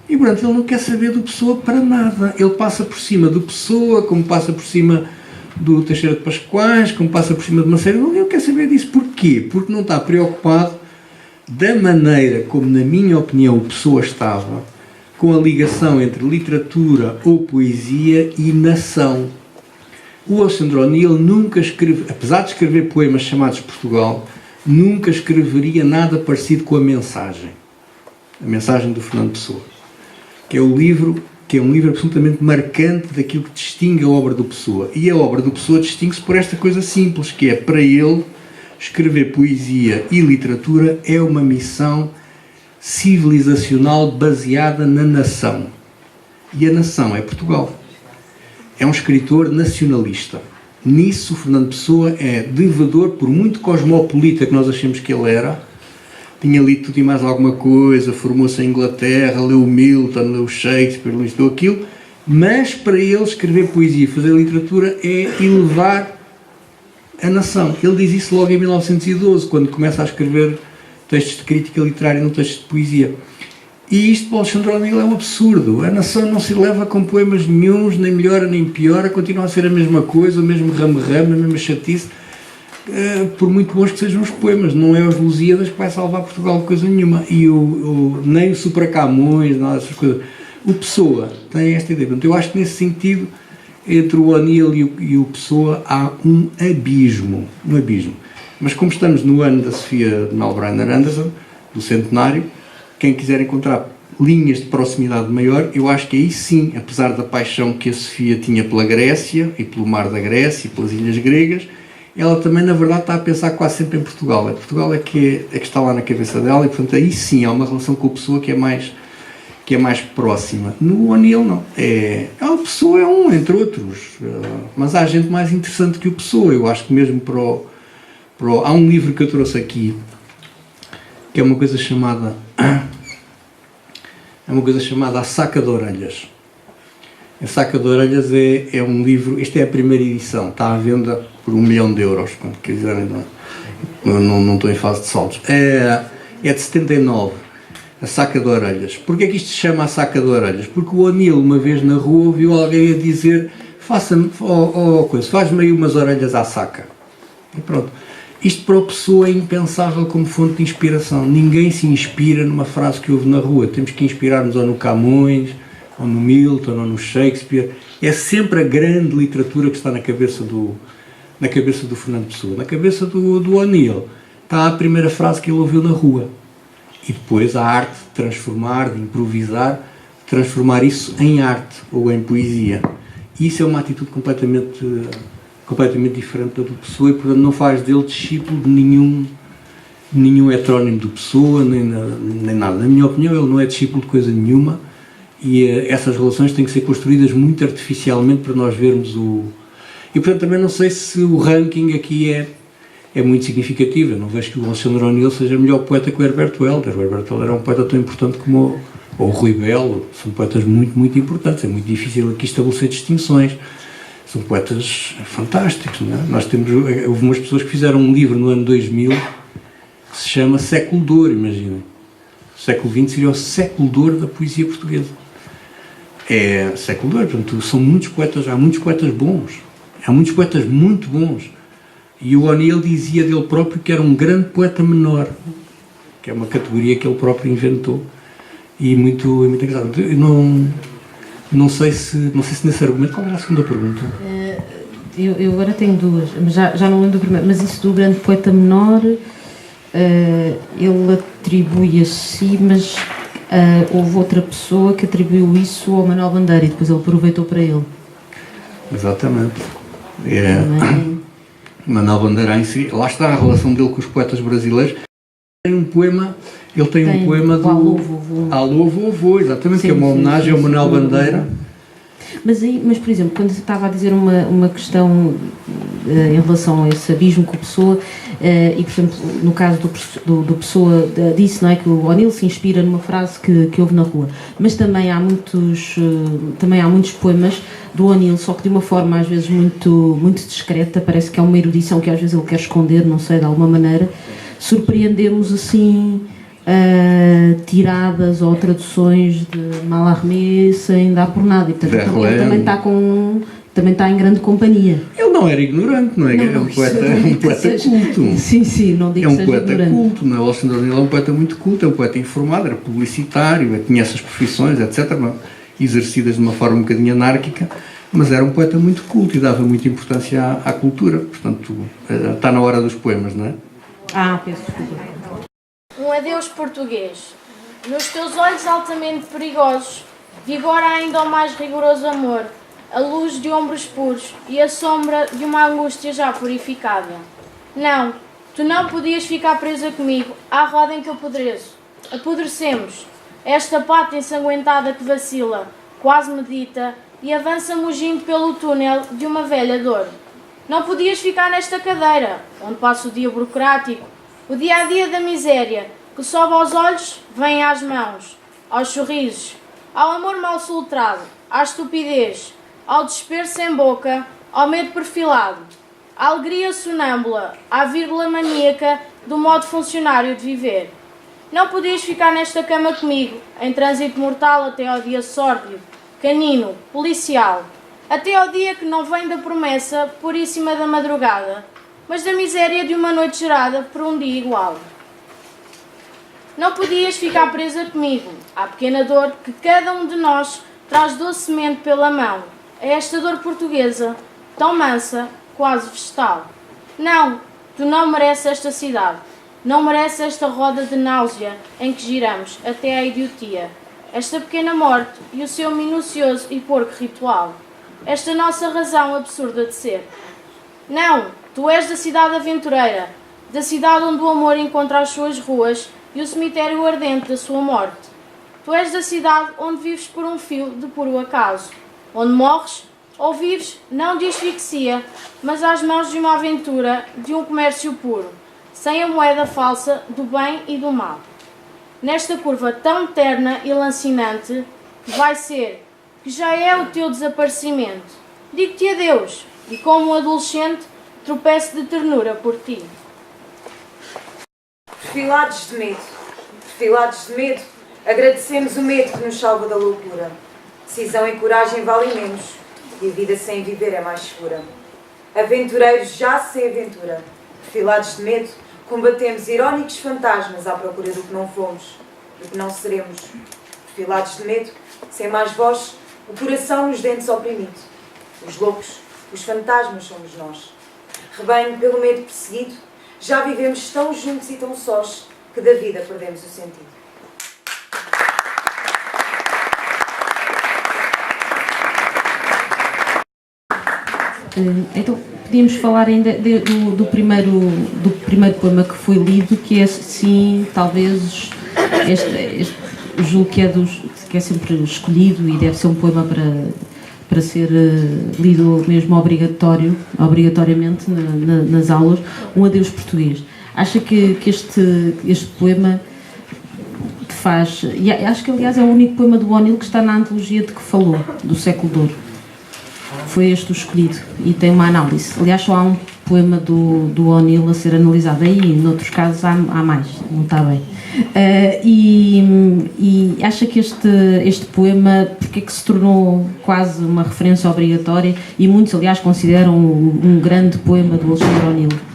E, portanto, ele não quer saber do Pessoa para nada. Ele passa por cima do Pessoa, como passa por cima do Teixeira de Pascoais, como passa por cima de uma série. Eu quero saber disso. Porquê? Porque não está preocupado da maneira como, na minha opinião, o Pessoa estava com a ligação entre literatura ou poesia e nação. O Alexandre O'Neill nunca escreve, apesar de escrever poemas chamados Portugal, nunca escreveria nada parecido com a mensagem do Fernando Pessoa, que é um livro absolutamente marcante daquilo que distingue a obra do Pessoa. E a obra do Pessoa distingue-se por esta coisa simples, que é, para ele, escrever poesia e literatura é uma missão civilizacional baseada na nação. E a nação é Portugal. É um escritor nacionalista. Nisso, Fernando Pessoa é devedor, por muito cosmopolita que nós achemos que ele era. Tinha lido tudo e mais alguma coisa, formou-se em Inglaterra, leu Milton, leu Shakespeare, leu isto ou aquilo, mas para ele escrever poesia e fazer literatura é elevar a nação. Ele diz isso logo em 1912, quando começa a escrever textos de crítica literária no texto de poesia. E isto para o Alexandre O'Neill é um absurdo. A nação não se leva com poemas nenhuns, nem melhora nem piora, continua a ser a mesma coisa, o mesmo ramo-ramo, a mesma chatice, por muito bons que sejam os poemas. Não é os Lusíadas que vai salvar Portugal de coisa nenhuma. E nem o Supra Camões, nada dessas coisas. O Pessoa tem esta ideia. Portanto, eu acho que nesse sentido, entre o O'Neill e o Pessoa, há um abismo. Um abismo. Mas como estamos no ano da Sofia de Melbrenner Anderson, do centenário, quem quiser encontrar linhas de proximidade maior, eu acho que aí sim, apesar da paixão que a Sofia tinha pela Grécia, e pelo mar da Grécia, e pelas ilhas gregas, ela também, na verdade, está a pensar quase sempre em Portugal. Portugal é que está lá na cabeça dela, e, portanto, aí sim há uma relação com a Pessoa que é mais próxima. No O'Neill, não. A Pessoa é um, entre outros. Mas há gente mais interessante que o Pessoa. Eu acho que mesmo há um livro que eu trouxe aqui, que é uma coisa chamada A Saca de Orelhas. A Saca de Orelhas é um livro, isto é a primeira edição, está à venda por 1 milhão de euros, quando quiserem, não estou em fase de saldos. É de 79, A Saca de Orelhas. Porquê é que isto se chama A Saca de Orelhas? Porque o O'Neill, uma vez na rua, ouviu alguém a dizer: faz-me aí umas orelhas à saca. E pronto. Isto para a Pessoa é impensável como fonte de inspiração. Ninguém se inspira numa frase que ouve na rua. Temos que inspirar-nos ou no Camões, ou no Milton, ou no Shakespeare. É sempre a grande literatura que está na cabeça do Fernando Pessoa. Na cabeça do O'Neill está a primeira frase que ele ouviu na rua. E depois a arte de transformar, de improvisar, transformar isso em arte ou em poesia. E isso é uma atitude completamente diferente da do Pessoa, e portanto não faz dele discípulo de nenhum heterónimo do Pessoa, nem nada. Na minha opinião, ele não é discípulo de coisa nenhuma, e essas relações têm que ser construídas muito artificialmente para nós vermos E portanto também não sei se o ranking aqui é muito significativo. Eu não vejo que o Alexandre O'Neill seja melhor poeta que o Herbert Welder. O Herbert Welder é um poeta tão importante como o Rui Belo. São poetas muito, muito importantes. É muito difícil aqui estabelecer distinções. São poetas fantásticos, não é? Houve umas pessoas que fizeram um livro no ano 2000 que se chama Século de Ouro, imaginem. O século XX seria o século de ouro da poesia portuguesa. É século de ouro, portanto, são muitos poetas, há muitos poetas bons, há muitos poetas muito bons. E o O'Neill dizia dele próprio que era um grande poeta menor, que é uma categoria que ele próprio inventou. E muito engraçado. Não sei se nesse argumento. Qual era a segunda pergunta? Eu agora tenho duas, mas já não lembro do primeiro. Mas isso do grande poeta menor, ele atribui a si, mas houve outra pessoa que atribuiu isso ao Manuel Bandeira e depois ele aproveitou para ele. Exatamente. Manuel Bandeira em si, lá está a relação dele com os poetas brasileiros. Tem um poema do Alô Vovô, exatamente, sim, que é uma homenagem ao Manuel Bandeira. Mas, por exemplo, quando estava a dizer uma questão em relação a esse abismo com a Pessoa, e, por exemplo, no caso do Pessoa, disse, não é, que o O'Neill se inspira numa frase que houve na rua, mas também há muitos poemas do O'Neill, só que de uma forma às vezes muito, muito discreta, parece que é uma erudição que às vezes ele quer esconder, não sei, de alguma maneira. Surpreendemos assim tiradas ou traduções de Mallarmé sem dar por nada, e portanto ele também está com também está em grande companhia. Ele não era ignorante, não é? Não, É um isso poeta, não digo que culto. Sim, não digo É que um seja poeta ignorante. culto, não é? O Alexandre O'Neill é um poeta muito culto, é um poeta informado, era publicitário, tinha essas profissões, etc., exercidas de uma forma um bocadinho anárquica, mas era um poeta muito culto e dava muita importância à cultura. Portanto, está na hora dos poemas, não é? Peço desculpa. Um adeus português. Nos teus olhos altamente perigosos, vigora ainda o mais rigoroso amor, a luz de ombros puros e a sombra de uma angústia já purificada. Não, tu não podias ficar presa comigo à roda em que apodreço. Apodrecemos. Esta pata ensanguentada que vacila, quase medita, e avança mugindo pelo túnel de uma velha dor. Não podias ficar nesta cadeira, onde passa o dia burocrático, o dia-a-dia da miséria, que sobe aos olhos, vem às mãos, aos sorrisos, ao amor mal soltrado, à estupidez, ao desespero sem boca, ao medo perfilado, à alegria sonâmbula, à vírgula maníaca do modo funcionário de viver. Não podias ficar nesta cama comigo, em trânsito mortal até ao dia sórdido, canino, policial, até ao dia que não vem da promessa puríssima da madrugada, mas da miséria de uma noite gerada por um dia igual. Não podias ficar presa comigo, à pequena dor que cada um de nós traz docemente pela mão, a esta dor portuguesa, tão mansa, quase vegetal. Não, tu não mereces esta cidade, não mereces esta roda de náusea em que giramos até à idiotia, esta pequena morte e o seu minucioso e porco ritual, esta nossa razão absurda de ser. Não, tu és da cidade aventureira, da cidade onde o amor encontra as suas ruas e o cemitério ardente da sua morte. Tu és da cidade onde vives por um fio de puro acaso, onde morres ou vives não de asfixia, mas às mãos de uma aventura, de um comércio puro, sem a moeda falsa do bem e do mal. Nesta curva tão terna e lancinante, que vai ser, que já é o teu desaparecimento, digo-te adeus, e como um adolescente, tropeço de ternura por ti. Perfilados de medo, agradecemos o medo que nos salva da loucura. Decisão e coragem valem menos, e a vida sem viver é mais segura. Aventureiros já sem aventura, perfilados de medo, combatemos irónicos fantasmas à procura do que não fomos, do que não seremos. Perfilados de medo, sem mais voz, o coração nos dentes oprimido. Os loucos, os fantasmas somos nós. Rebanho pelo medo perseguido, já vivemos tão juntos e tão sós que da vida perdemos o sentido. Então, podíamos falar ainda do primeiro poema que foi lido, que é, sim, talvez, julgo que é sempre escolhido e deve ser um poema para ser lido mesmo obrigatoriamente nas aulas, Um Adeus Português. Acha que este poema faz... E acho que, aliás, é o único poema do O'Neill que está na antologia de que falou, do século de ouro. Foi este o escolhido e tem uma análise. Aliás, só há um poema do O'Neill a ser analisado. Aí, noutros casos, há mais. Não está bem. E acha que este poema, porque é que se tornou quase uma referência obrigatória e muitos, aliás, consideram um grande poema do Alexandre O'Neill?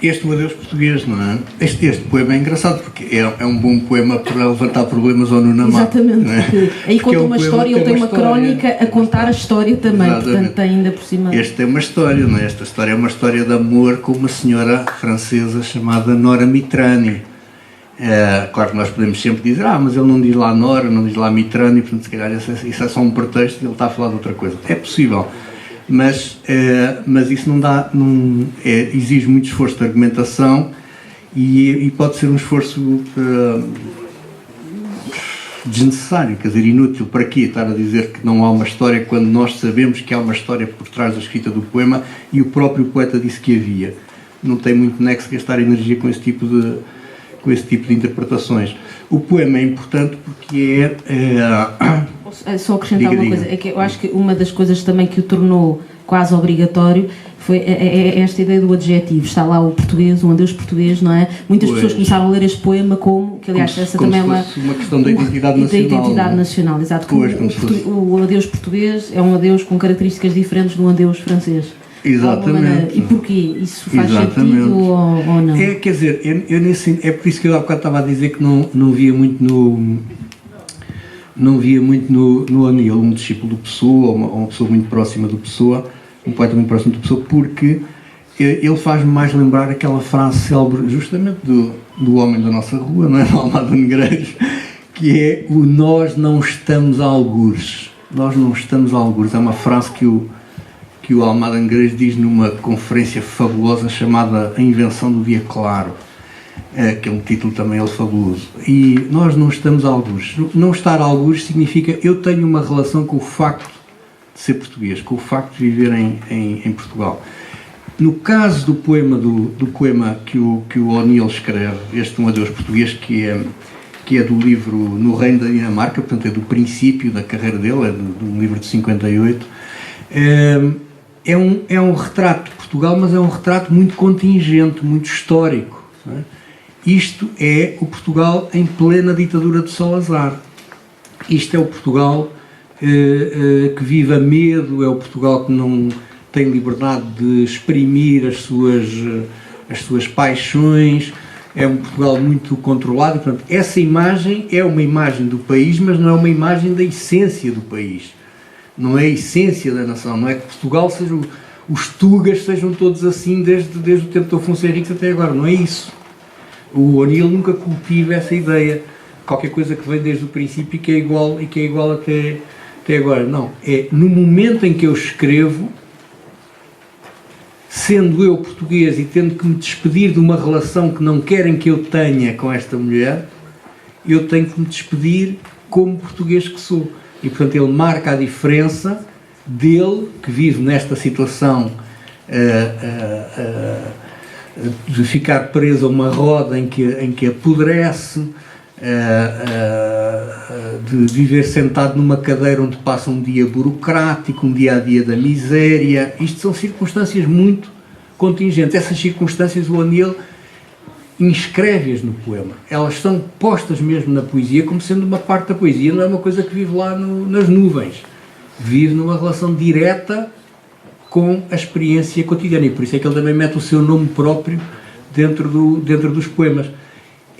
Este O Adeus Português, não é? Este poema é engraçado porque é um bom poema para levantar problemas ao Nuno Amato. Exatamente. Não é? Aí Porque conta uma história, ele tem uma crónica a contar a história também, Exatamente. portanto tem ainda por cima... Este é uma história, não é? Esta história é uma história de amor com uma senhora francesa chamada Nora Mitrani. Claro que nós podemos sempre dizer, mas ele não diz lá Nora, não diz lá Mitrani, portanto se calhar isso é só um pretexto e ele está a falar de outra coisa. É possível. Mas isso não dá, exige muito esforço de argumentação e pode ser um esforço desnecessário, quer dizer, inútil. Para quê estar a dizer que não há uma história quando nós sabemos que há uma história por trás da escrita do poema e o próprio poeta disse que havia? Não tem muito nexo gastar energia com esse tipo de interpretações. O poema é importante porque Só acrescentar uma coisa, é que eu acho que uma das coisas também que o tornou quase obrigatório Foi esta ideia do adjetivo. Está lá o português, um adeus português, não é? Muitas pessoas começaram a ler este poema como, que aliás, essa também é uma questão da identidade nacional. Da identidade nacional, exato. O adeus português é um adeus com características diferentes do adeus francês. Exatamente. E porquê? Isso faz sentido ou não? Quer dizer, é por isso que eu há bocado estava a dizer que não via muito no O'Neill um discípulo do Pessoa, ou uma pessoa muito próxima do Pessoa, um poeta muito próximo do Pessoa, porque ele faz-me mais lembrar aquela frase célebre justamente do homem da nossa rua, não é? Do Almada Negreiros, que é o nós não estamos a algures. Nós não estamos a algures. É uma frase que o Almada Negreiros diz numa conferência fabulosa chamada A Invenção do Dia Claro, que é um título também fabuloso. E nós não estamos a algures. Não estar a algures significa eu tenho uma relação com o facto de ser português, com o facto de viver em Portugal. No caso do poema que o O'Neill escreve, este Um Adeus Português, que é do livro No Reino da Dinamarca, portanto é do princípio da carreira dele, é de um livro de 58, é um retrato de Portugal, mas é um retrato muito contingente, muito histórico. Não é? Isto é o Portugal em plena ditadura de Salazar. Isto é o Portugal que vive a medo, é o Portugal que não tem liberdade de exprimir as suas paixões, é um Portugal muito controlado. Portanto, essa imagem é uma imagem do país, mas não é uma imagem da essência do país. Não é a essência da nação, não é que Portugal seja os tugas sejam todos assim desde o tempo do Afonso Henriques até agora, não é isso. O O'Neill nunca cultiva essa ideia, qualquer coisa que vem desde o princípio e que é igual até agora. Não, é no momento em que eu escrevo, sendo eu português e tendo que me despedir de uma relação que não querem que eu tenha com esta mulher, eu tenho que me despedir como português que sou. E, portanto, ele marca a diferença dele, que vive nesta situação de ficar preso a uma roda em que apodrece, de viver sentado numa cadeira onde passa um dia burocrático, um dia-a-dia da miséria. Isto são circunstâncias muito contingentes. Essas circunstâncias o O'Neill inscreve-as no poema. Elas são postas mesmo na poesia como sendo uma parte da poesia, não é uma coisa que vive lá nas nuvens. Vive numa relação direta com a experiência cotidiana, e por isso é que ele também mete o seu nome próprio dentro dos poemas.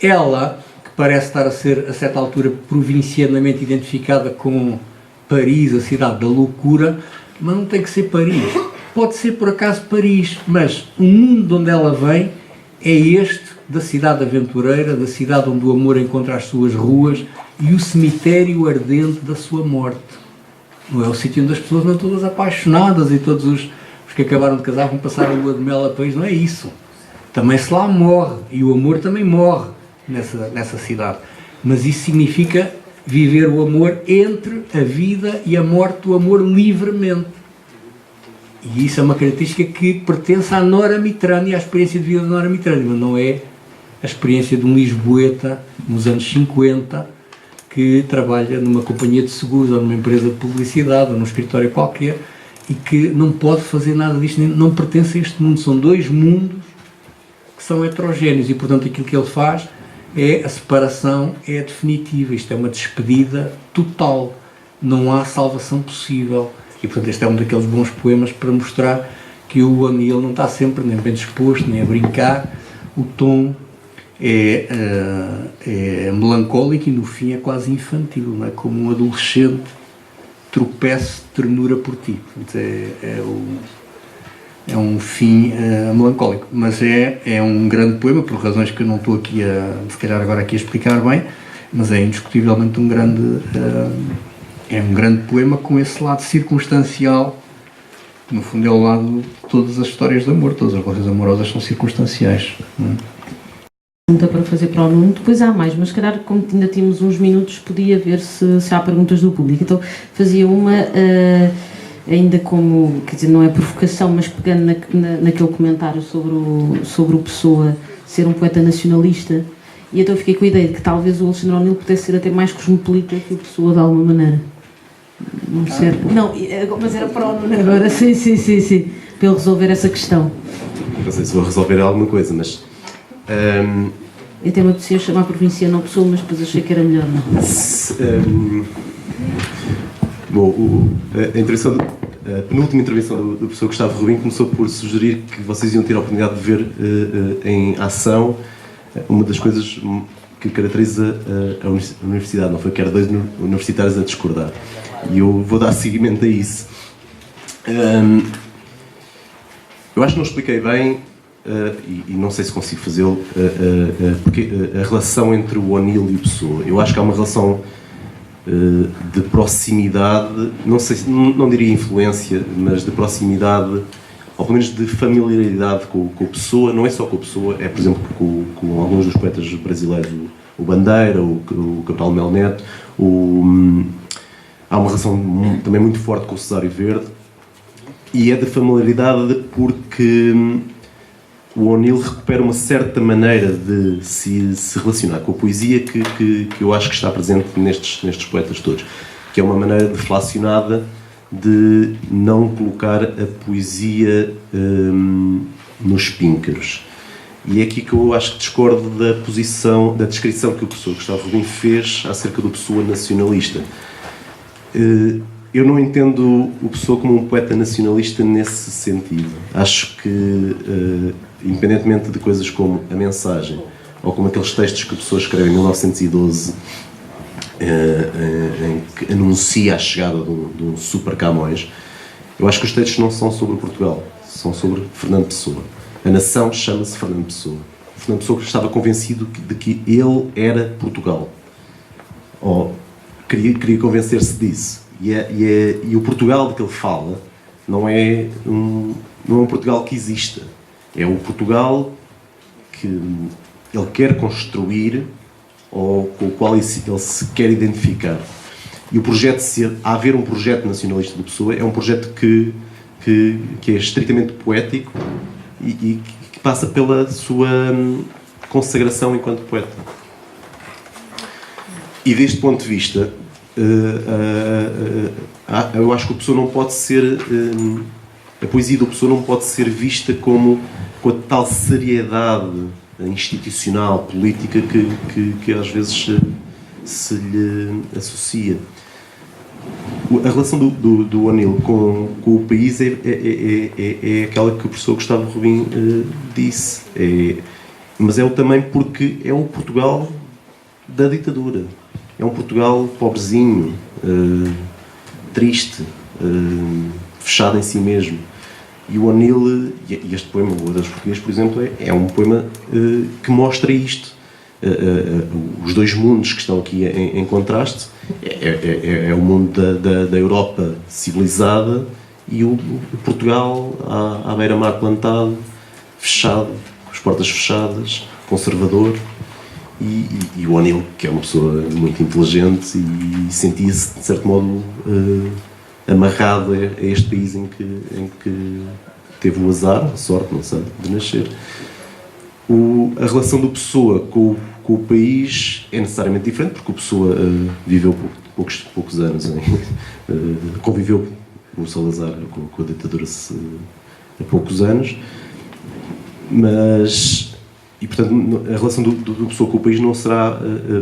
Ela, que parece estar a ser, a certa altura, provincianamente identificada com Paris, a cidade da loucura, mas não tem que ser Paris. Pode ser, por acaso, Paris, mas o mundo de onde ela vem é este da cidade aventureira, da cidade onde o amor encontra as suas ruas e o cemitério ardente da sua morte. Não é o sítio onde as pessoas não todas apaixonadas e todos os que acabaram de casar vão passar a lua de mel a Paris, não é isso. Também se lá morre, e o amor também morre nessa cidade. Mas isso significa viver o amor entre a vida e a morte do amor livremente. E isso é uma característica que pertence à Nora Mitrani, à experiência de vida da Nora Mitrani, mas não é a experiência de um lisboeta nos anos 50 que trabalha numa companhia de seguros ou numa empresa de publicidade ou num escritório qualquer e que não pode fazer nada disto, não pertence a este mundo. São dois mundos que são heterogéneos e, portanto, aquilo que ele faz é a separação, é definitiva. Isto é uma despedida total. Não há salvação possível. E, portanto, este é um daqueles bons poemas para mostrar que o O'Neill não está sempre nem bem disposto, nem a brincar. O tom é melancólico e, no fim, é quase infantil, não é? Como um adolescente tropeça ternura por ti. Portanto, é um fim melancólico. Mas é um grande poema, por razões que eu não estou aqui se calhar agora aqui a explicar bem, mas é indiscutivelmente um grande poema com esse lado circunstancial, que no fundo é o lado de todas as histórias de amor. Todas as relações amorosas são circunstanciais. Pergunta para fazer para o Nuno, depois há mais, mas se calhar, como ainda tínhamos uns minutos, podia ver se há perguntas do público. Então fazia uma, ainda como, quer dizer, não é provocação, mas pegando naquele comentário sobre o Pessoa ser um poeta nacionalista, e então fiquei com a ideia de que talvez o Alexandre O'Neill pudesse ser até mais cosmopolita que o Pessoa de alguma maneira. Não sei. Não, mas era para o Nuno agora, sim. para eu resolver essa questão. Não sei se vou resolver alguma coisa, mas... Eu até me apetecia chamar provinciano ao Pessoa, mas depois achei que era melhor não. Bom, a penúltima intervenção do professor Gustavo Rubim começou por sugerir que vocês iam ter a oportunidade de ver em ação uma das coisas que caracteriza a universidade. Não foi que era dois universitários a discordar. E eu vou dar seguimento a isso. Eu acho que não expliquei bem, e não sei se consigo fazê-lo, porque a relação entre o O'Neill e o Pessoa. Eu acho que há uma relação de proximidade, não diria influência, mas de proximidade, ou pelo menos de familiaridade com a Pessoa. Não é só com a Pessoa, é, por exemplo, com alguns dos poetas brasileiros, o Bandeira, o Cabral Melo Neto. Há uma relação também muito forte com o Cesário Verde, e é de familiaridade porque o O'Neill recupera uma certa maneira de se relacionar com a poesia que eu acho que está presente nestes poetas todos, que é uma maneira deflacionada de não colocar a poesia nos píncaros. E é aqui que eu acho que discordo da descrição que o professor Gustavo Rubim fez acerca do Pessoa nacionalista. Eu não entendo o Pessoa como um poeta nacionalista nesse sentido. Acho que, independentemente de coisas como A Mensagem, ou como aqueles textos que a Pessoa escreve em 1912, em que anuncia a chegada de um super Camões, eu acho que os textos não são sobre Portugal, são sobre Fernando Pessoa. A nação chama-se Fernando Pessoa. Fernando Pessoa estava convencido de que ele era Portugal. Ou queria convencer-se disso. E o Portugal de que ele fala não é um Portugal que exista. É o Portugal que ele quer construir ou com o qual ele se quer identificar. E o projeto, se haver um projeto nacionalista de Pessoa, é um projeto que é estritamente poético e que passa pela sua consagração enquanto poeta. E deste ponto de vista, eu acho que a Pessoa não pode ser, a poesia do Pessoa não pode ser vista com a tal seriedade institucional, política que às vezes se lhe associa. A relação do O'Neill com o país é aquela que o professor Gustavo Rubim disse, mas é também porque é o Portugal da ditadura. É um Portugal pobrezinho, triste, fechado em si mesmo. E o O'Neill, e este poema, o Adeus Português, por exemplo, é um poema que mostra isto. Os dois mundos que estão aqui em contraste é o mundo da Europa civilizada e o Portugal à beira-mar plantado, fechado, com as portas fechadas, conservador. E o O'Neill, que é uma pessoa muito inteligente e sentia-se, de certo modo, amarrado a este país em que teve o azar, a sorte, não sei, de nascer. A relação do Pessoa com o país é necessariamente diferente, porque o Pessoa viveu poucos anos, conviveu com o Salazar, com a ditadura há poucos anos, e portanto a relação do Pessoa com o país não será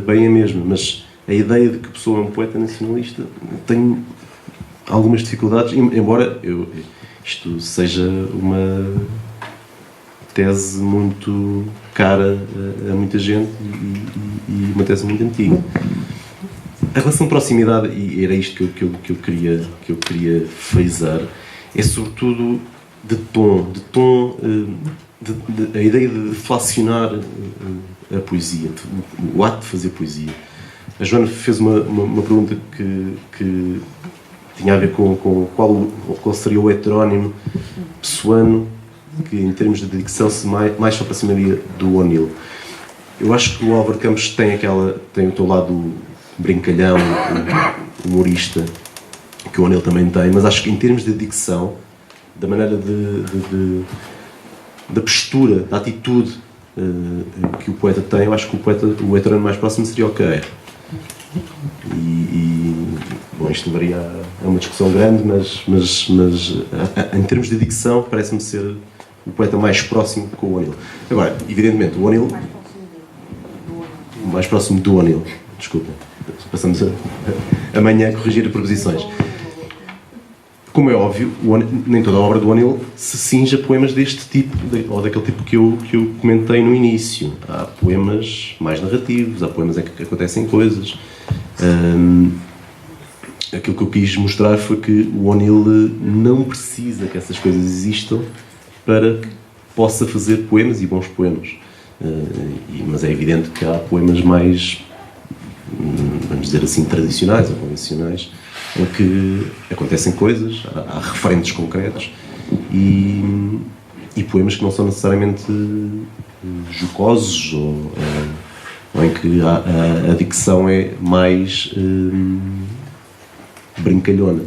bem a mesma, mas a ideia de que o Pessoa é um poeta nacionalista tenho algumas dificuldades, embora isto seja uma tese muito cara a muita gente e uma tese muito antiga. A relação de proximidade, e era isto que eu queria frisar, é sobretudo de tom, a ideia de deflacionar a poesia, o ato de fazer poesia. A Joana fez uma pergunta que tinha a ver com qual seria o heterónimo pessoano que, em termos de dicção, mais se aproximaria do O'Neill. Eu acho que o Álvaro Campos tem o teu lado brincalhão, humorista, que o O'Neill também tem, mas acho que em termos de dicção, da maneira da postura, da atitude que o poeta tem, eu acho que o heterónimo mais próximo seria o Queiro. O Bom, isto levaria a uma discussão grande, mas em termos de dicção, parece-me ser o poeta mais próximo com o O'Neill. Agora, evidentemente, o O'Neill... mais próximo do O'Neill, desculpa. Passamos amanhã a corrigir preposições. Como é óbvio, nem toda a obra do O'Neill se cinge a poemas deste tipo, ou daquele tipo que eu comentei no início. Há poemas mais narrativos, há poemas em que acontecem coisas. Aquilo que eu quis mostrar foi que o O'Neill não precisa que essas coisas existam para que possa fazer poemas e bons poemas. Mas é evidente que há poemas mais, vamos dizer assim, tradicionais ou convencionais, em que acontecem coisas, há referentes concretos e poemas que não são necessariamente jocosos ou em que a dicção é mais brincalhona.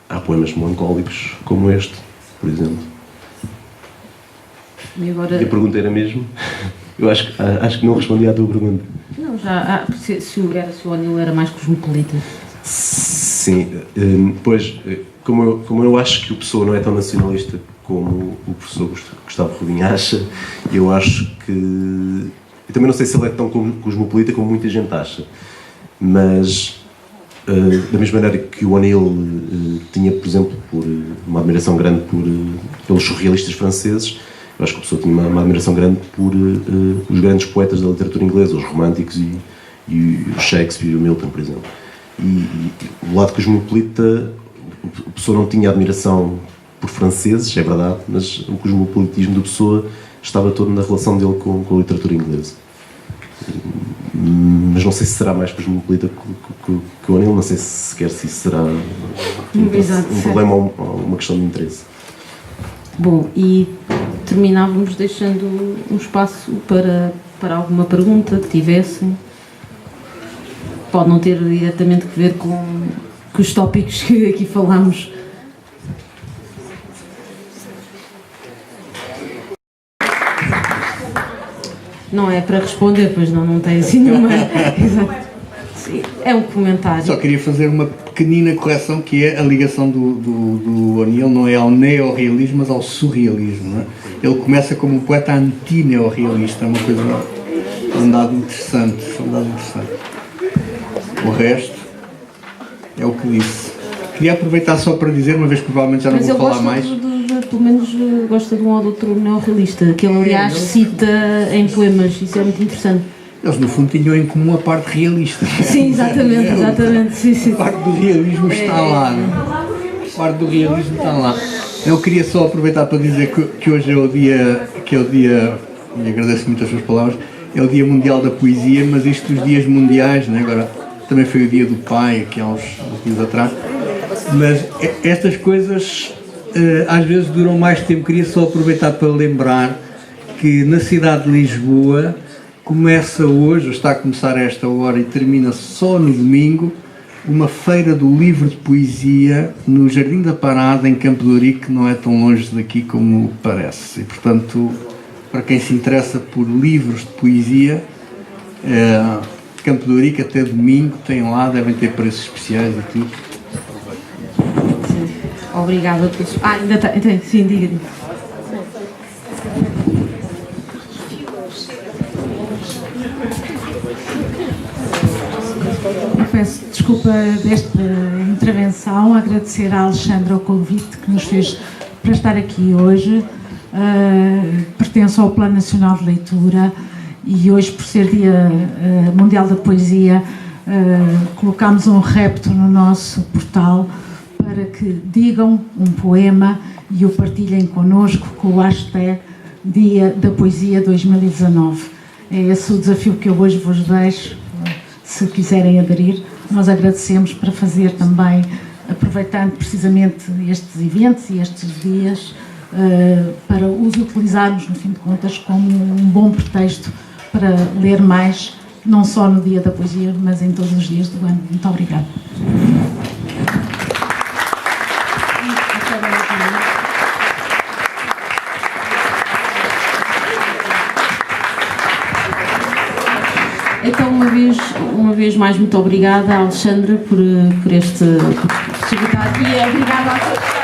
Há poemas melancólicos como este, por exemplo. E agora... a pergunta era mesmo? Eu acho que não respondi à tua pergunta. Não, já se o O'Neill era mais cosmopolita. Sim, pois, como eu acho que o Pessoa não é tão nacionalista como o professor Gustavo Rodin acha, eu acho que... Eu também não sei se ele é tão cosmopolita como muita gente acha, mas da mesma maneira que o O'Neill tinha, por exemplo, uma admiração grande pelos surrealistas franceses, eu acho que a pessoa tinha uma admiração grande por os grandes poetas da literatura inglesa, os românticos e o Shakespeare e o Milton, por exemplo. E o lado cosmopolita, a pessoa não tinha admiração por franceses, é verdade, mas o cosmopolitismo da pessoa estava todo na relação dele com a literatura inglesa. Mas não sei se será mais cosmopolita que o O'Neill, não sei sequer se isso será um problema ou uma questão de interesse. Bom, e terminávamos deixando um espaço para alguma pergunta que tivessem. Pode não ter diretamente a ver com os tópicos que aqui falámos. Não é para responder, pois não tem assim nenhuma... Exato. Sim, é um comentário. Só queria fazer uma pequenina correção, que é a ligação do O'Neill não é ao neorrealismo, mas ao surrealismo. Não é? Ele começa como um poeta anti-neorrealista, é uma coisa, um dado interessante. O resto é o que disse. Queria aproveitar só para dizer, uma vez que provavelmente já não vou falar mais... Pelo menos gosta de um ou de outro neorrealista, que ele aliás cita em poemas, isso é muito interessante. Eles no fundo tinham em comum a parte realista. Sim, exatamente. Sim. A parte do realismo está lá. A parte do realismo está lá. Eu queria só aproveitar para dizer que hoje é o dia, e agradeço muito as suas palavras, é o Dia Mundial da Poesia, mas isto dos dias mundiais, né? Agora também foi o Dia do Pai, aqui há uns dias atrás, mas estas coisas às vezes duram mais tempo. Queria só aproveitar para lembrar que na cidade de Lisboa começa hoje, ou está a começar a esta hora e termina só no domingo, uma feira do livro de poesia no Jardim da Parada, em Campo de Ourique, que não é tão longe daqui como parece. E, portanto, para quem se interessa por livros de poesia, Campo de Ourique até domingo tem lá, devem ter preços especiais e tudo. Obrigada por isso. Ainda tem, sim, diga. Peço desculpa desta intervenção, agradecer a Alexandra o convite que nos fez para estar aqui hoje. Pertenço ao Plano Nacional de Leitura e hoje, por ser Dia Mundial da Poesia, colocámos um repto no nosso portal para que digam um poema e o partilhem connosco com o hashtag Dia da Poesia 2019. É esse o desafio que eu hoje vos deixo. Se quiserem aderir, nós agradecemos para fazer também, aproveitando precisamente estes eventos e estes dias, para os utilizarmos, no fim de contas, como um bom pretexto para ler mais, não só no Dia da Poesia, mas em todos os dias do ano. Muito obrigada. Então, uma uma vez mais, muito obrigada, Alexandra, por estar aqui. Obrigada a todos.